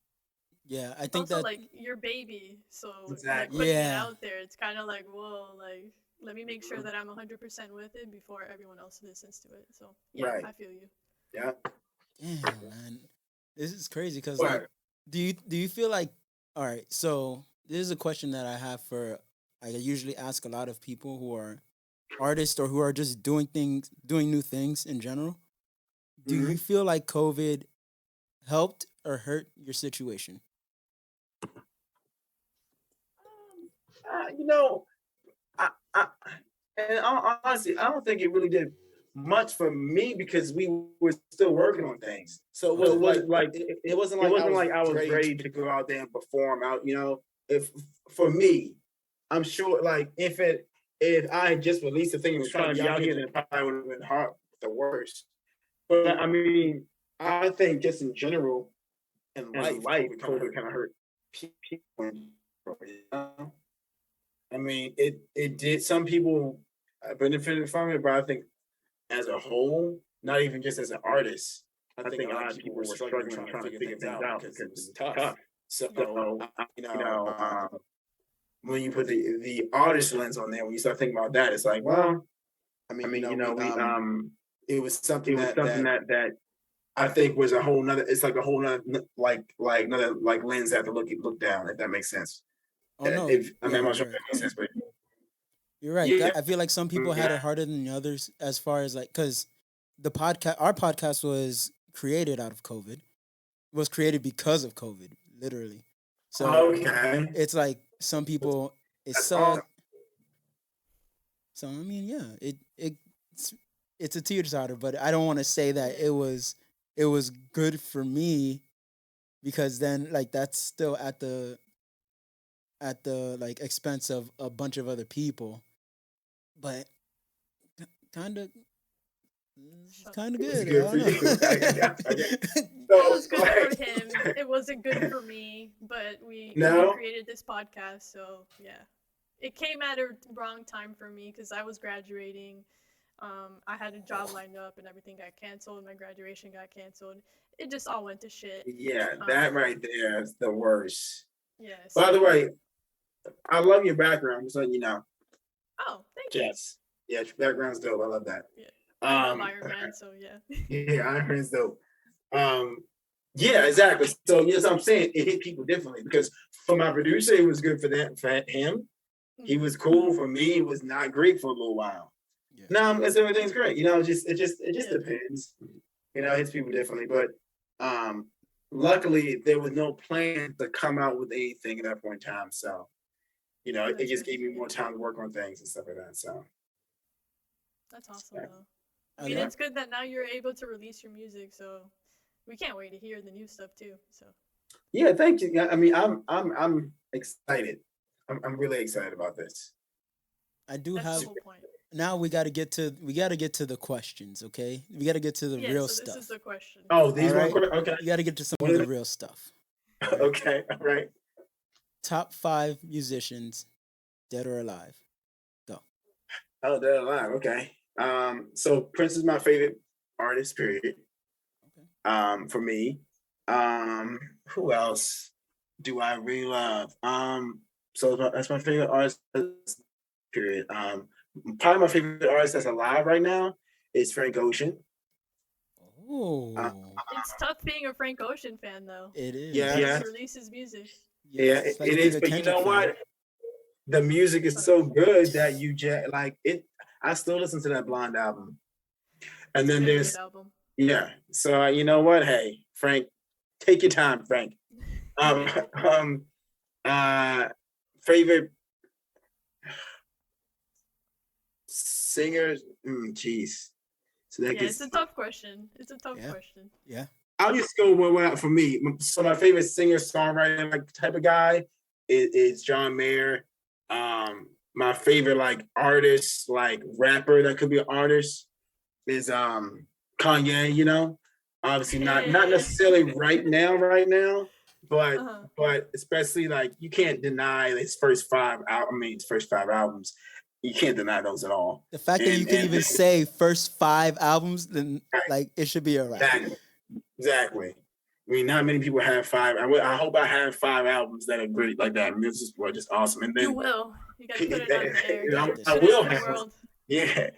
yeah, I It's think also that like your baby, so Exactly. like, putting it Yeah. out there, it's kind of like, whoa, like let me make sure that I'm 100% with it before everyone else listens to it. So yeah, Right. I feel you. yeah. damn, man, this is crazy because But- like, do you feel like, all right? So this is a question that I have for. I usually ask a lot of people who are artists or who are just doing new things in general. Do you feel like COVID helped or hurt your situation? You know, I and honestly, I don't think it really did much for me because we were still working on things. So it wasn't like it wasn't like I was ready to go out there and perform out. You know, if for me, I'm sure like if I had just released the thing and was trying to be out here, then it probably would have been hard, the worst. But I mean, I think just in general, in life, COVID kind of hurt people. You know? I mean, it did. Some people benefited from it, but I think as a whole, not even just as an artist, I think a lot of people were struggling trying to figure things out because it was tough. So you know, when you put the artist lens on there, when you start thinking about that, it's like, well, I mean, you know, it was something that I think was a whole nother. It's like a whole nother like another like lens that to look down. If that makes sense. Oh no, I'm not sure if that makes sense, but you're right. Yeah. I feel like some people had it harder than the others as far as like because our podcast was created out of COVID. It was created because of COVID, literally. So okay. it's like some people it That's sucked. awesome. So I mean, yeah, it's a teeter-totter, but I don't want to say that it was good for me because then like that's still at the like expense of a bunch of other people. But kind of good. It's good for you. It was good for him. It wasn't good for me, but we created this podcast, so yeah. It came at a wrong time for me because I was graduating. I had a job lined up and everything got canceled. My graduation got canceled. It just all went to shit. Yeah, that right there is the worst. Yes. By the way, I love your background, just so you know. Oh, thank you. Yes. Yeah, your background's dope. I love that. Yeah. I love Iron Man, so yeah. Yeah, Iron Man's dope. Yeah, exactly. So yes, I'm saying it hit people differently because for my producer, it was good for him. He was cool. For me, it was not great for a little while. Yeah. Now everything's great. You know, it just depends. You know, it hits people differently. But luckily there was no plan to come out with anything at that point in time. So, you know, it just gave me more time to work on things and stuff like that. So that's awesome though. I mean, it's good that now you're able to release your music, so we can't wait to hear the new stuff too. So yeah, thank you. I mean, I'm excited. I'm really excited about this. I do That's have. The whole point. Now we got to get to the questions, okay? We got to get to the real so stuff. This is the question. Oh, these right? Okay. We got to get to some of the real stuff. Right? Okay, all right. Top 5 musicians, dead or alive. Go. Oh, dead or alive. Okay. So Prince is my favorite artist. Period. Okay. For me. Who else do I really love? So that's my favorite artist. Period. Probably my favorite artist that's alive right now is Frank Ocean. Oh, it's tough being a Frank Ocean fan, though. It is. Yeah. He releases music. Yeah, it is. But you know what? The music is so good that you just like it. I still listen to that Blonde album. And then there's yeah. So you know what? Hey, Frank, take your time, Frank. Favorite singers? Jeez. So it's a tough question. Yeah. I'll just go with for me. So my favorite singer songwriter like type of guy is John Mayer. My favorite like artist, like rapper that could be an artist is Kanye, you know. Obviously not necessarily right now, but especially like you can't deny his first five albums. You can't deny those at all. The fact that you can even say first 5 albums, then like it should be all right. Exactly. I mean, not many people have 5. I hope I have 5 albums that are great like that. I mean, this is just awesome. And then you will. You gotta put it out in the air. I will have. Yeah,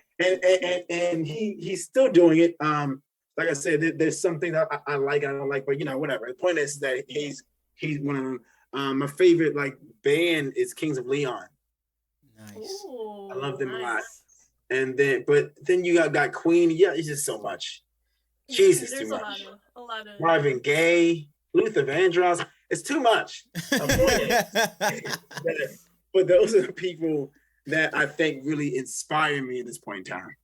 and he's still doing it. Like I said, there's something that I like, I don't like, but whatever. The point is that he's one of them. My favorite like band is Kings of Leon. Nice. Ooh, I love them a lot. And then you got Queen. Yeah, it's just so much. Jesus, too much. A lot of Marvin Gaye, Luther Vandross. It's too much. But those are the people that I think really inspire me at this point in time.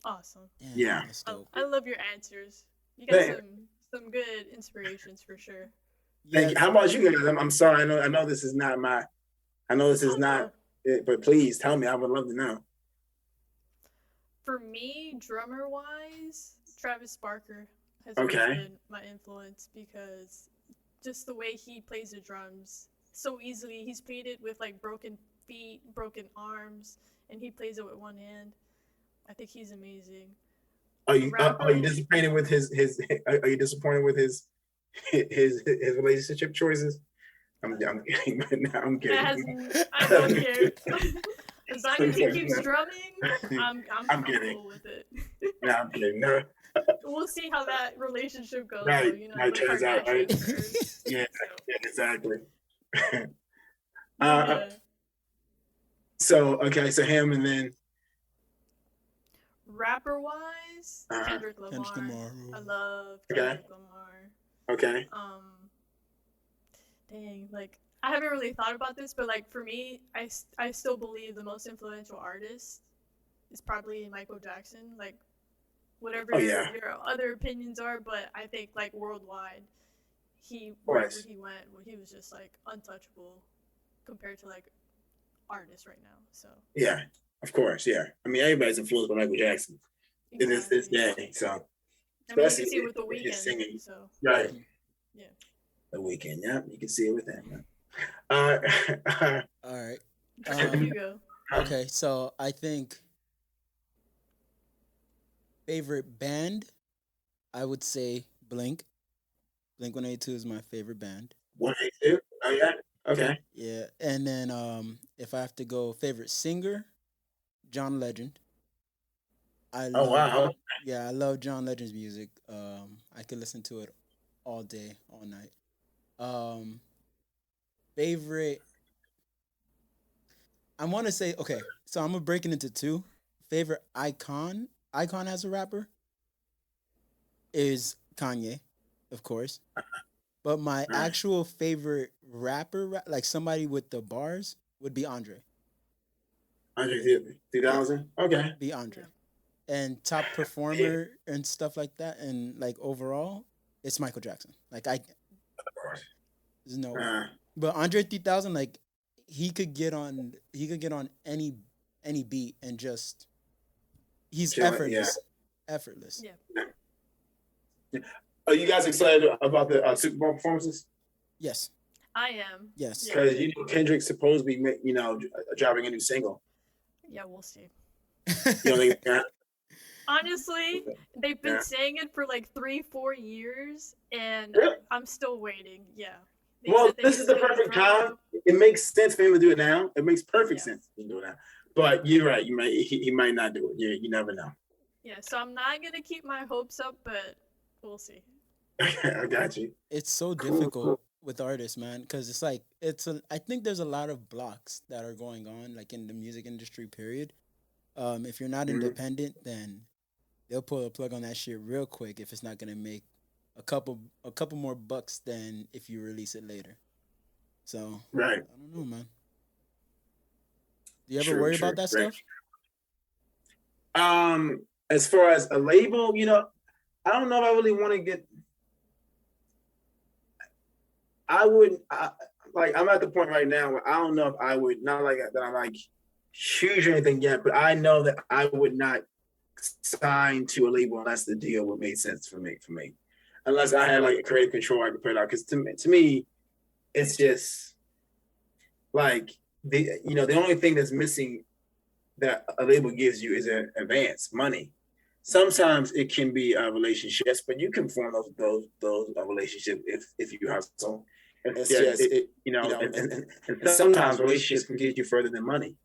Awesome. Yeah. I love your answers. You got some good inspirations for sure. Thank you. How about you guys? I'm sorry. I know this is not it, but please tell me. I would love to know. For me, drummer wise, Travis Barker has always been my influence because just the way he plays the drums so easily. He's played it with like broken feet, broken arms, and he plays it with one hand. I think he's amazing. Are you disappointed with his Are you disappointed with his relationship choices? I'm kidding. I'm kidding. I don't care. As long as he keeps drumming, I'm kidding. With it. No, I'm kidding. No. We'll see how that relationship goes. Right. It turns out, right? Yeah, exactly. So him, and then rapper wise, Kendrick Lamar. I love Kendrick Lamar. Okay. Dang, like I haven't really thought about this, but like for me, I still believe the most influential artist is probably Michael Jackson. Like whatever your other opinions are, but I think like worldwide, wherever he went, he was just like untouchable compared to like artists right now. So yeah, of course, yeah. I mean, everybody's influenced by Michael Jackson in this day. So I mean, you can see it with The Weeknd. Singing. So right. Yeah. The Weeknd. Yeah, you can see it with that. Man. All right. You go. Okay, so I think favorite band, I would say Blink. Blink 182 is my favorite band. 182? Oh yeah. Okay. Yeah, and then if I have to go favorite singer, John Legend. Wow. Yeah, I love John Legend's music. I could listen to it all day, all night. Favorite, I want to say, okay, so I'm gonna break it into 2. Favorite icon as a rapper is Kanye, of course. But my actual favorite rapper, like somebody with the bars, would be Andre. Andre 3000? Okay. Be Andre. And top performer and stuff like that, and like overall, it's Michael Jackson. Like there's no way. But Andre 3000, like he could get on any beat and just he's effortless. Yeah. Effortless. Yeah. Are you guys excited about the Super Bowl performances? Yes. I am. Yes. Because Kendrick's supposed to be dropping a new single. Yeah, we'll see. You don't think that? Honestly, they've been saying it for like 3-4 years, and I'm still waiting. Yeah. Well, this is the perfect time. It makes sense for him to do it now. It makes perfect sense to do it now. But you're right. He might not do it. You never know. Yeah. So I'm not gonna keep my hopes up, but we'll see. I got you. It's so difficult with artists, man, because it's like I think there's a lot of blocks that are going on, like in the music industry. Period. If you're not independent, then they'll pull a plug on that shit real quick if it's not gonna make a couple more bucks than if you release it later. So right. I don't know, man. Do you ever worry about that stuff? As far as a label, I don't know if I really want to get. I wouldn't. I'm at the point right now where I don't know if I would, not like that I'm like huge or anything yet, but I know that I would not sign to a label unless the deal would make sense for me. unless I had like a creative control, I could put it out. Because to me, it's just like the only thing that's missing that a label gives you is an advance money. Sometimes it can be relationships, but you can form those relationships if you hustle. And it's just and sometimes relationships can get you further than money.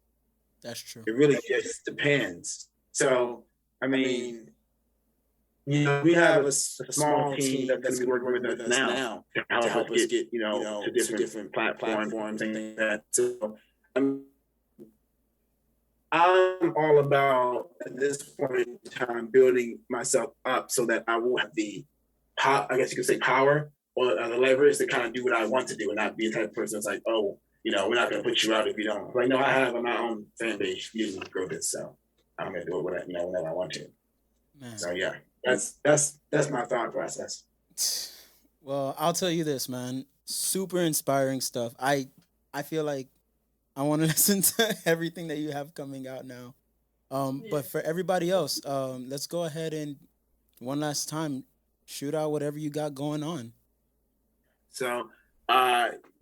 That's true. It really just depends. So I mean, we have a small team that's working with us now to help us get to different platforms and things like that. So I'm all about at this point in time building myself up so that I will have the I guess you could say power or the leverage to kind of do what I want to do and not be the type of person that's like, oh, we're not going to put you out if you don't. Like, no, I have my own fan base using to grow this, so I'm going to do it whenever I want to. Man. So yeah, that's my thought process. Well, I'll tell you this, man. Super inspiring stuff. I feel like I want to listen to everything that you have coming out now. But for everybody else, let's go ahead and one last time shoot out whatever you got going on. So,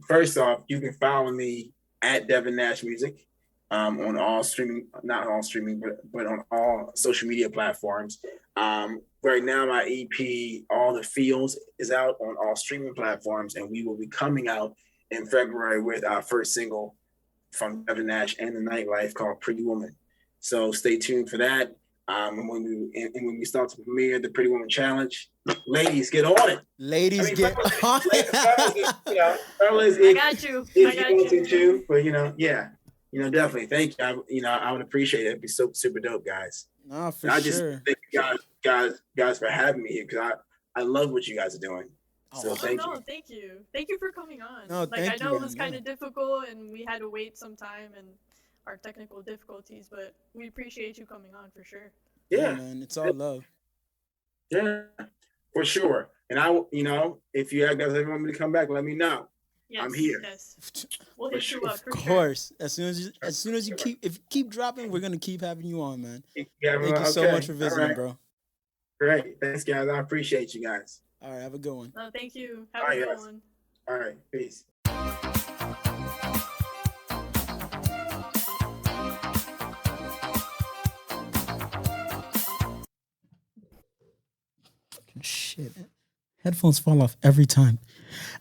first off, you can follow me at Devin Nash Music on all streaming, not all streaming, but on all social media platforms. Right now, my EP, All the Feels, is out on all streaming platforms, and we will be coming out in February with our first single from Devin Nash and ThaNiteLife called Pretty Woman. So stay tuned for that. And when we start to premiere the Pretty Woman Challenge, ladies, get on it. Ladies, get on it. Fellas, I got you. If you want to too, but definitely. Thank you. I would appreciate it. It'd be super dope, guys. No, for sure. I just thank you guys for having me here because I love what you guys are doing. So thank you. Thank you. Thank you for coming on. No, I know it was kind of difficult and we had to wait some time and our technical difficulties, but we appreciate you coming on for sure. Yeah, man, it's all love. Yeah, for sure. And if you guys ever want me to come back, let me know. Yes, I'm here. Yes, we'll hit you up. Of course. Sure. As soon as you keep dropping, we're gonna keep having you on, man. Thank you so much for visiting, bro. Great, thanks, guys. I appreciate you guys. All right, have a good one. No, thank you. Have a good one. All right, peace. Shit. Headphones fall off every time.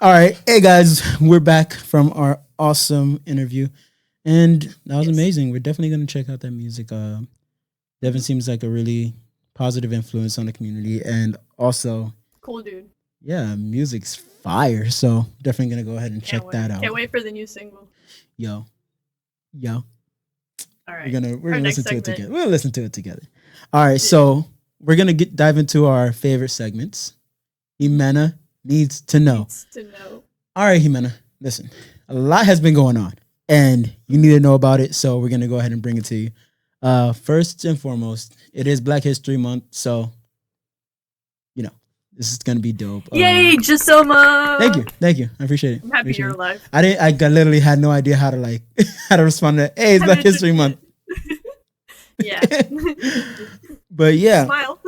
All right. Hey, guys. We're back from our awesome interview. And that was amazing. We're definitely going to check out that music. Devin seems like a really positive influence on the community. And also... cool dude. Yeah, music's fire. So definitely going to go ahead and check that out. Can't wait for the new single. Yo. All right. We're gonna listen to it together. We'll listen to it together. All right. So... we're going to dive into our favorite segments. Ximena Needs to Know. All right, Ximena, listen. A lot has been going on, and you need to know about it, so we're going to go ahead and bring it to you. First and foremost, it is Black History Month, so, this is going to be dope. Yay, Jesoma! Thank you. I appreciate it. I'm happy you're alive. I literally had no idea how to, how to respond to, hey, it's Black History Month. Yeah. But yeah. Smile.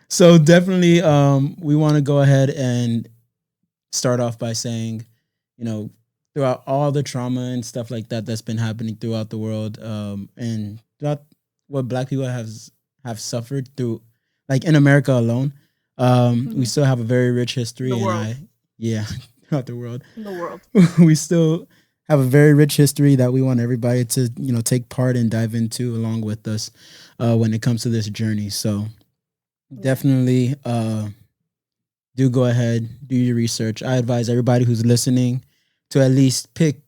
So definitely we want to go ahead and start off by saying, throughout all the trauma and stuff like that that's been happening throughout the world, and throughout what Black people have suffered through, like in America alone, we still have a very rich history. Throughout the world. In the world. We still have a very rich history that we want everybody to, take part and dive into along with us when it comes to this journey. So definitely do go ahead, do your research. I advise everybody who's listening to at least pick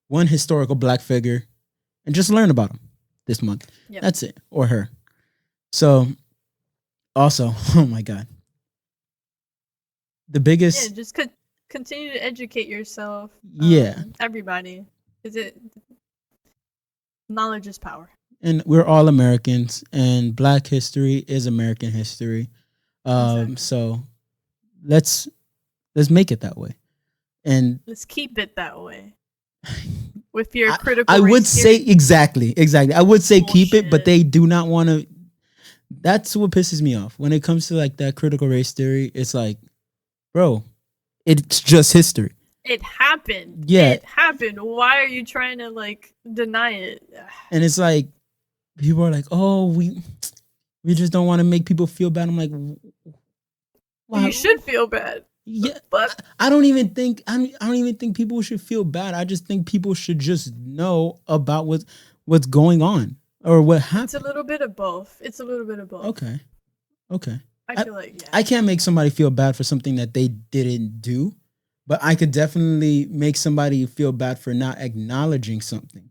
one historical Black figure and just learn about them this month. Yep. That's it. Or her. So also, oh my God. The biggest... yeah, just continue to educate yourself. Everybody. Knowledge is power. And we're all Americans, and Black history is American history. Exactly. So let's make it that way. And let's keep it that way. With your critical I would say exactly. I would say keep it, but they do not want to. that's what pisses me off when it comes to like that critical race theory. It's like, bro, it's just history. It happened. Yeah. It happened. Why are you trying to like deny it? And it's like people are like, oh, we just don't want to make people feel bad. I'm like, wow. You should feel bad. Yeah, but I don't even think people should feel bad. I just think people should just know about what's going on or what happened. It's a little bit of both. Okay. I feel like I can't make somebody feel bad for something that they didn't do, but I could definitely make somebody feel bad for not acknowledging something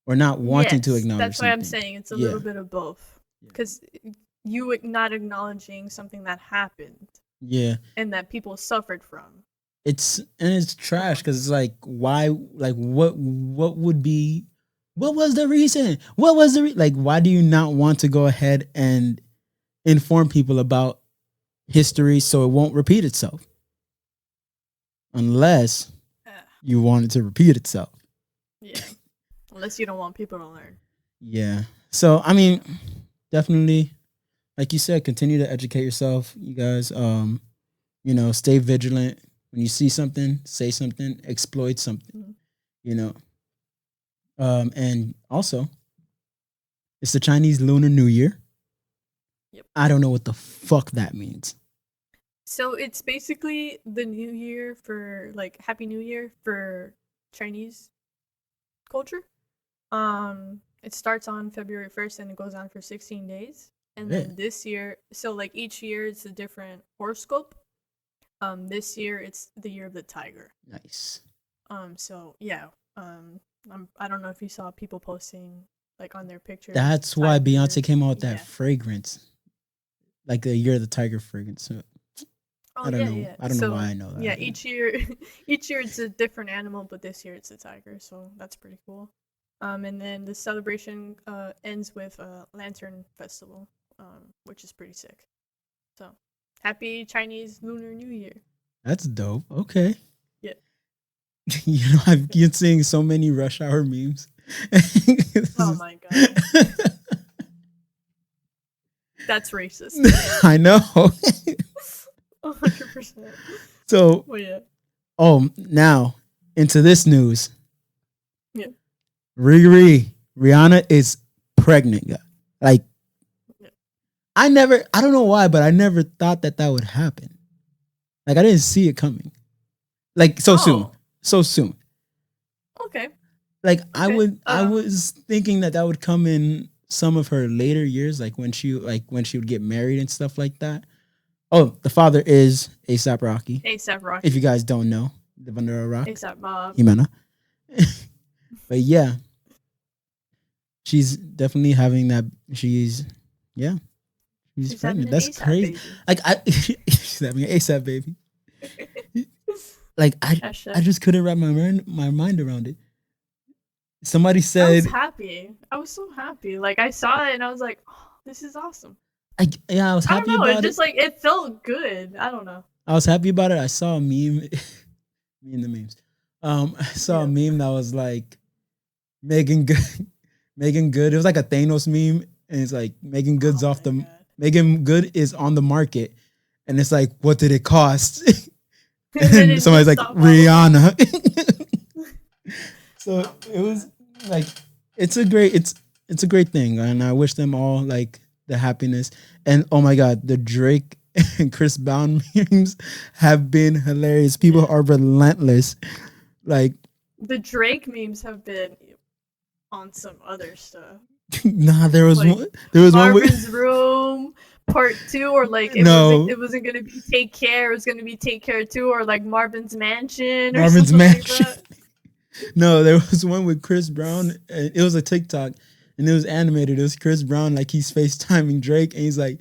or not wanting to acknowledge. That's why I'm saying it's a little bit of both, because you not acknowledging something that happened. Yeah. And that people suffered from. It's trash because it's like, why, like, what was the reason? Like, why do you not want to go ahead and inform people about history so it won't repeat itself? Unless you want it to repeat itself. Yeah. Unless you don't want people to learn. Yeah. So, I mean, definitely, like you said, continue to educate yourself, you guys. Stay vigilant. When you see something, say something, exploit something. And also, it's the Chinese Lunar New Year. Yep. I don't know what the fuck that means. So it's basically the New Year for like Happy New Year for Chinese culture. It starts on February 1st and it goes on for 16 days. And then this year, so like each year it's a different horoscope. This year it's the year of the tiger. Nice. So yeah. I don't know if you saw people posting like on their pictures. That's why Beyonce came out with that fragrance, like the year of the tiger fragrance. So, I don't know. Yeah. I don't know why I know that. Yeah, each year it's a different animal, but this year it's a tiger. So that's pretty cool. And then the celebration ends with a lantern festival, which is pretty sick. So happy Chinese Lunar New Year. That's dope. Okay. Yeah. I've been seeing so many rush hour memes. Oh my god. That's racist. I know. 100%. So, now into this news. Yeah. Rihanna is pregnant. Like, I don't know why, but I never thought that would happen. Like, I didn't see it coming. Like, so soon. Okay. Like, okay. I was thinking that would come in some of her later years, like when she would get married and stuff like that. Oh, the father is A$AP Rocky. A$AP Rocky. If you guys don't know, live under a rock. A$AP Mob. Ximena. But yeah, she's definitely having that. She's pregnant. That's crazy. Baby. Like she's having an A$AP baby. Like I just couldn't wrap my mind around it. Somebody said I was happy. I was so happy. Like I saw it and I was like, oh, this is awesome. I was happy about it. It just like it felt good. I don't know. I was happy about it. I saw a meme. Me and the memes. I saw a meme that was like Megan Good. It was like a Thanos meme, and it's like Megan Good is on the market, and it's like, what did it cost? And somebody's like Rihanna. So it was like it's a great thing, and I wish them all like the happiness. And oh my god, the Drake and Chris Brown memes have been hilarious. People are relentless. Like the Drake memes have been on some other stuff. Nah, there was like one with Marvin's Room Part 2, or like it wasn't gonna be Take Care. It was gonna be Take Care 2, or like Marvin's Mansion. Marvin's Mansion. Like that. No, there was one with Chris Brown. It was a TikTok, and it was animated. It was Chris Brown, like he's FaceTiming Drake, and he's like,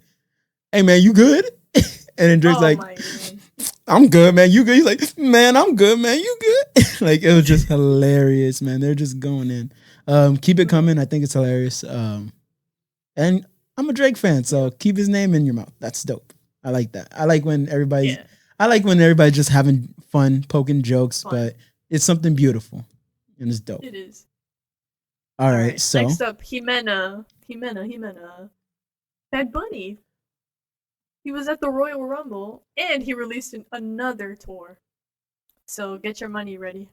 "Hey man, you good?" And then Drake's like, "I'm good, man. You good?" He's like, "Man, I'm good, man. You good?" Like it was just hilarious, man. They're just going in. Keep it coming. I think it's hilarious. And I'm a Drake fan, so keep his name in your mouth. That's dope. I like that. I like when everybody's just having fun, poking jokes, but it's something beautiful and it's dope. It is. All right. So next up, Ximena. Bad Bunny. He was at the Royal Rumble, and he released another tour. So get your money ready.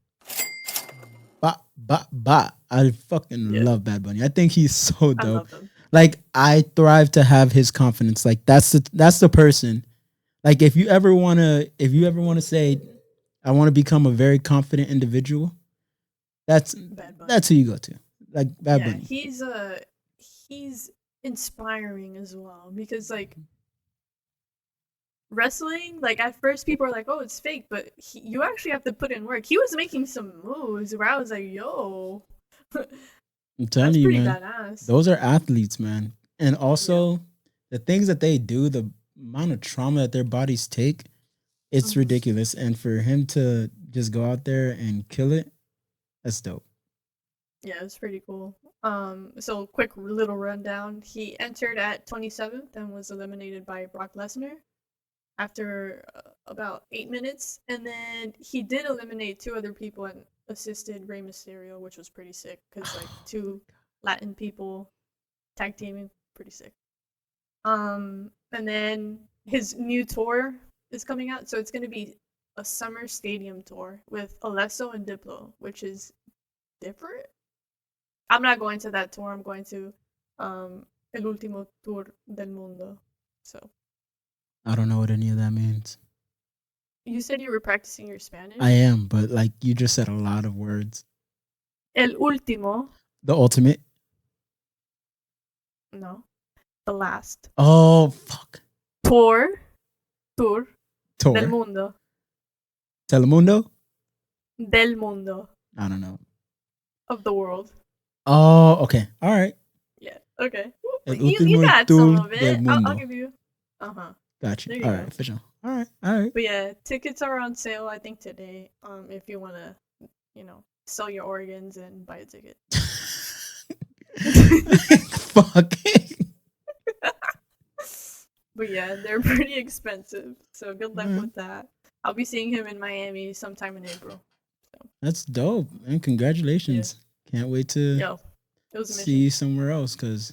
I fucking love Bad Bunny. I think he's so dope. I love him. Like, I thrive to have his confidence. Like, that's the person. Like, if you ever wanna say, I want to become a very confident individual, that's who you go to. Like, Bad Bunny. He's inspiring as well, because like wrestling, like at first people are like, oh, it's fake, but you actually have to put in work. He was making some moves where I was like, yo, I'm telling you, pretty man, badass. Those are athletes, man. And also the things that they do, the amount of trauma that their bodies take, it's ridiculous. And for him to just go out there and kill it, that's dope. Yeah, it's pretty cool. So quick little rundown. He entered at 27th and was eliminated by Brock Lesnar after about 8 minutes, and then he did eliminate 2 other people and assisted Rey Mysterio, which was pretty sick, because like 2 Latin people tag teaming, pretty sick. And then his new tour is coming out, so it's going to be a summer stadium tour with Alesso and Diplo, which is different. I'm not going to that tour. I'm going to El Último Tour del Mundo. So I don't know what any of that means. You said you were practicing your Spanish? I am, but like you just said a lot of words. El último. The ultimate? No. The last. Oh, fuck. Tour del mundo. Telemundo? Del mundo. I don't know. Of the world. Oh, okay. All right. Yeah, okay. You got some of it. I'll give you. Uh-huh. Gotcha. All right, for sure. All right. But yeah, tickets are on sale, I think, today. If you want to, sell your organs and buy a ticket. Fuck. But yeah, they're pretty expensive. So good luck with that. I'll be seeing him in Miami sometime in April. So. That's dope, and congratulations. Yeah. Can't wait to see you somewhere else, because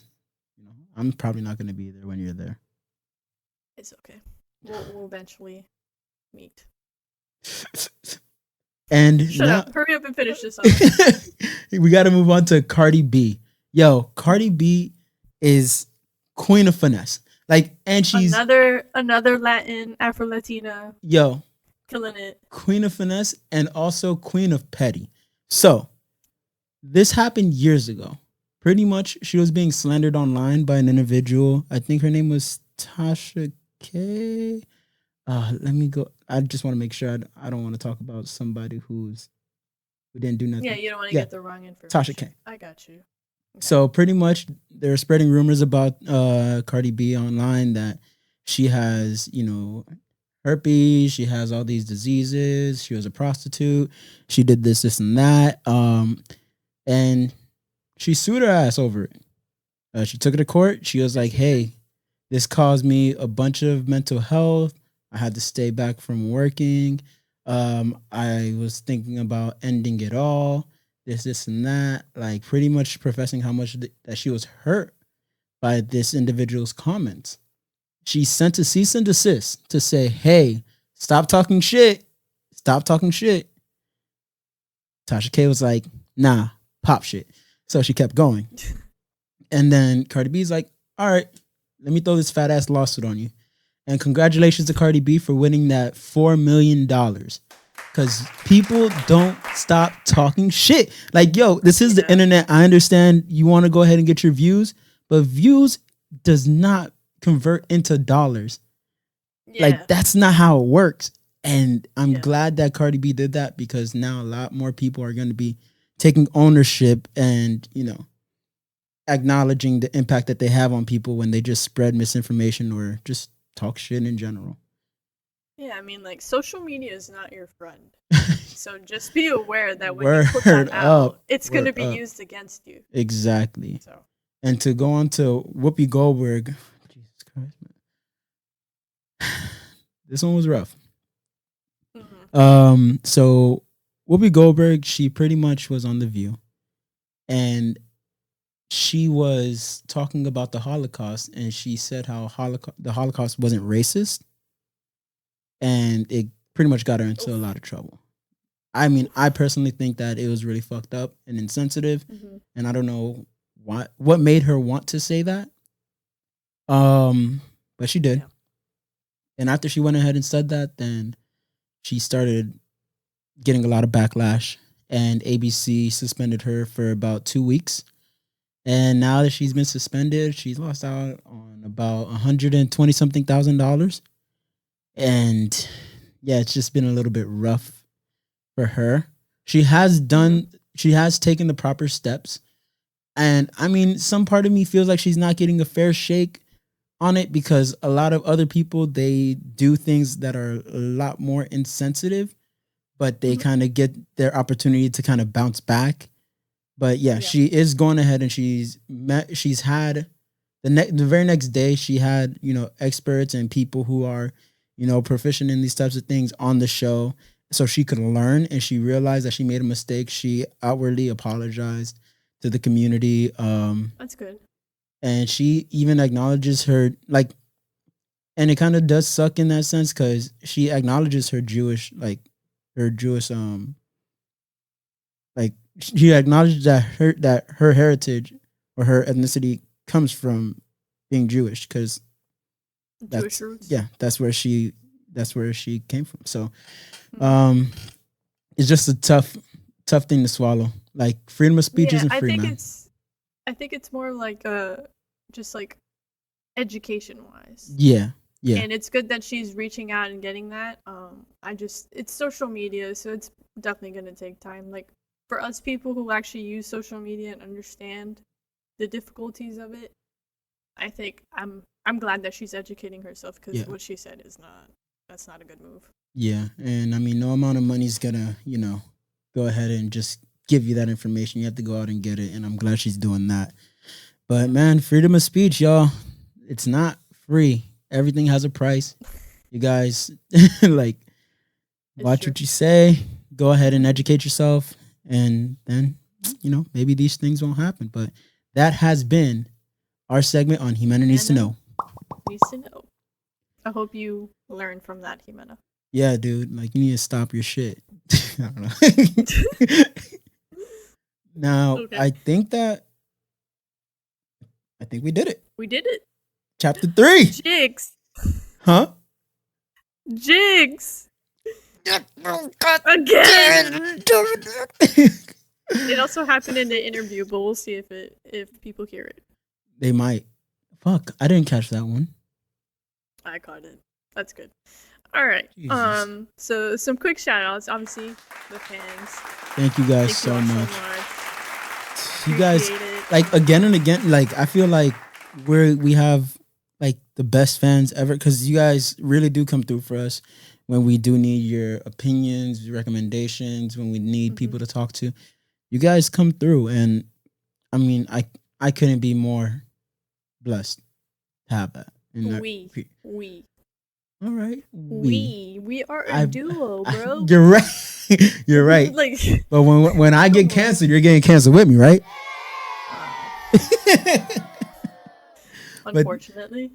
I'm probably not going to be there when you're there. It's okay. We'll eventually meet. And Shut up. Hurry up and finish this up. We got to move on to Cardi B. Yo, Cardi B is queen of finesse. Like, and she's another Latin, Afro-Latina. Yo. Killing it. Queen of finesse and also queen of petty. So, this happened years ago. Pretty much, she was being slandered online by an individual. I think her name was Tasha K. Let me go. I just want to make sure I don't want to talk about somebody who didn't do nothing. Yeah, you don't want to get the wrong information. Tasha K. I got you. Okay. So pretty much, they're spreading rumors about Cardi B online that she has, herpes. She has all these diseases. She was a prostitute. She did this, and that. And she sued her ass over it. She took it to court. She was like, hey, this caused me a bunch of mental health. I had to stay back from working. I was thinking about ending it all. This, and that. Like, pretty much professing how much that she was hurt by this individual's comments. She sent a cease and desist to say, hey, stop talking shit. Stop talking shit. Tasha K was like, nah, pop shit. So she kept going. And then Cardi B's like, all right, let me throw this fat ass lawsuit on you. And congratulations to Cardi B for winning that $4 million. Because people don't stop talking shit. Like, yo, this is the internet. I understand you want to go ahead and get your views, but views does not convert into dollars. Yeah. Like, that's not how it works. And I'm glad that Cardi B did that, because now a lot more people are going to be taking ownership and, acknowledging the impact that they have on people when they just spread misinformation or just talk shit in general. Yeah, I mean, like, social media is not your friend. So just be aware that when you put that out, it's going to be used against you. Exactly. So. And to go on to Whoopi Goldberg, Jesus Christ, man. This one was rough. Mm-hmm. So Whoopi Goldberg, she pretty much was on The View. And she was talking about the Holocaust, and she said how the Holocaust wasn't racist, and it pretty much got her into a lot of trouble. I mean, I personally think that it was really fucked up and insensitive, and I don't know what made her want to say that. But she did. Yeah. And after she went ahead and said that, then she started getting a lot of backlash, and ABC suspended her for about 2 weeks. And now that she's been suspended, she's lost out on about $120,000. And yeah, it's just been a little bit rough for her. She has taken the proper steps. And I mean, some part of me feels like she's not getting a fair shake on it, because a lot of other people, they do things that are a lot more insensitive, but they kind of get their opportunity to kind of bounce back. But yeah, she is going ahead, and she's had the very next day, she had, experts and people who are, proficient in these types of things on the show, so she could learn. And she realized that she made a mistake. She outwardly apologized to the community. That's good. And she even acknowledges her, and it kind of does suck in that sense, because she acknowledges her Jewish, she acknowledged that her heritage or her ethnicity comes from being Jewish, because Jewish roots. Yeah, that's where she came from. So, it's just a tough thing to swallow. Like, freedom of speech isn't free, man. I think it's more like just like education wise. Yeah. And it's good that she's reaching out and getting that. It's social media, so it's definitely gonna take time. Like, for us people who actually use social media and understand the difficulties of it, I think I'm glad that she's educating herself, because what she said that's not a good move. Yeah, and I mean, no amount of money's gonna, go ahead and just give you that information. You have to go out and get it, and I'm glad she's doing that. But man, freedom of speech, y'all, it's not free. Everything has a price. You guys, watch what you say. Go ahead and educate yourself, and then, maybe these things won't happen. But that has been our segment on Ximena Needs to Know. Needs to know. I hope you learn from that, Ximena. Yeah, dude. You need to stop your shit. I don't know. Now, okay. I think we did it. We did it. Chapter 3. Jigs. Huh? Jigs. Again. It also happened in the interview, but we'll see if people hear it. They might. Fuck, I didn't catch that one. I caught it. That's good. All right. Jesus. So some quick shout outs, obviously, the fans. Thank you guys so much. You guys, again and again, I feel like we have the best fans ever, because you guys really do come through for us when we do need your opinions, recommendations, when we need people to talk to. You guys come through, and I mean, I couldn't be more blessed to have that. We. All right. We are a duo, bro. You're right. You're right. But when I get canceled, you're getting canceled with me, right? Unfortunately.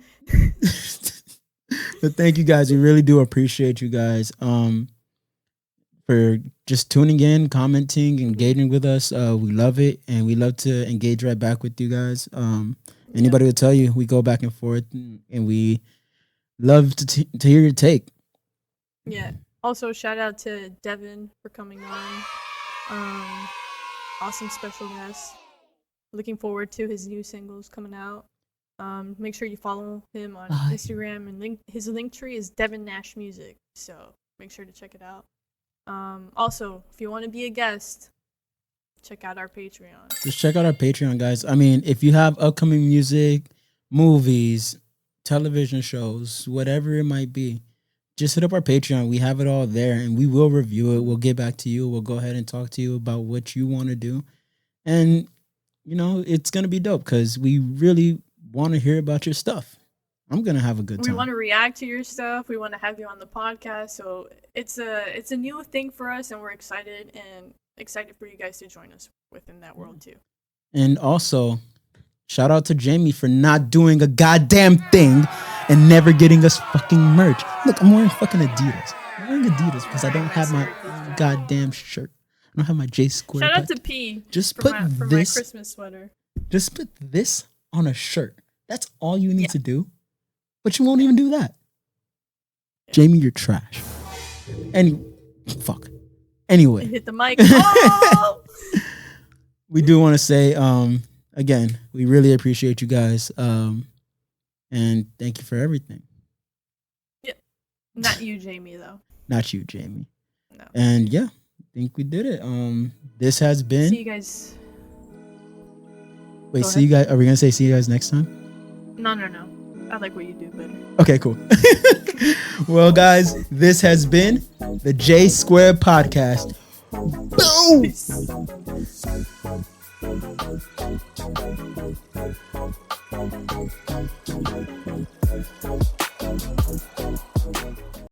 But thank you guys. We really do appreciate you guys for just tuning in, commenting, engaging with us. We love it, and we love to engage right back with you guys. Anybody will tell you, we go back and forth, and we love to hear your take. Yeah. Also, shout out to Devin for coming on. Awesome special guest. Looking forward to his new singles coming out. Make sure you follow him on Instagram, and his link tree is Devin Nash Music. So make sure to check it out. Also, if you want to be a guest, check out our Patreon. Just check out our Patreon, guys. I mean, if you have upcoming music, movies, television shows, whatever it might be, just hit up our Patreon. We have it all there, and we will review it. We'll get back to you. We'll go ahead and talk to you about what you want to do. And, it's going to be dope, because we really want to hear about your stuff. I'm going to have a good time. We want to react to your stuff. We want to have you on the podcast. So it's a new thing for us, and we're excited for you guys to join us within that world too. And also, Shout out to Jamie for not doing a goddamn thing and never getting us fucking merch. Look, I'm wearing fucking Adidas. I'm wearing Adidas because I don't have my goddamn shirt. I don't have my JaySquared. Shout out to P. Just for put my this Christmas sweater. Just put this on a shirt. That's all you need to do. But you won't even do that. Yeah. Jamie, you're trash. Anyway. Hit the mic. Oh! We do want to say, again, we really appreciate you guys. And thank you for everything. Yeah. Not you, Jamie, though. Not you, Jamie. No. And yeah, I think we did it. This has been. See you guys. Wait, see you guys. Are we gonna say see you guys next time? No. I like what you do better. Okay, cool. Well, guys, this has been the JaySquared Podcast. Boom!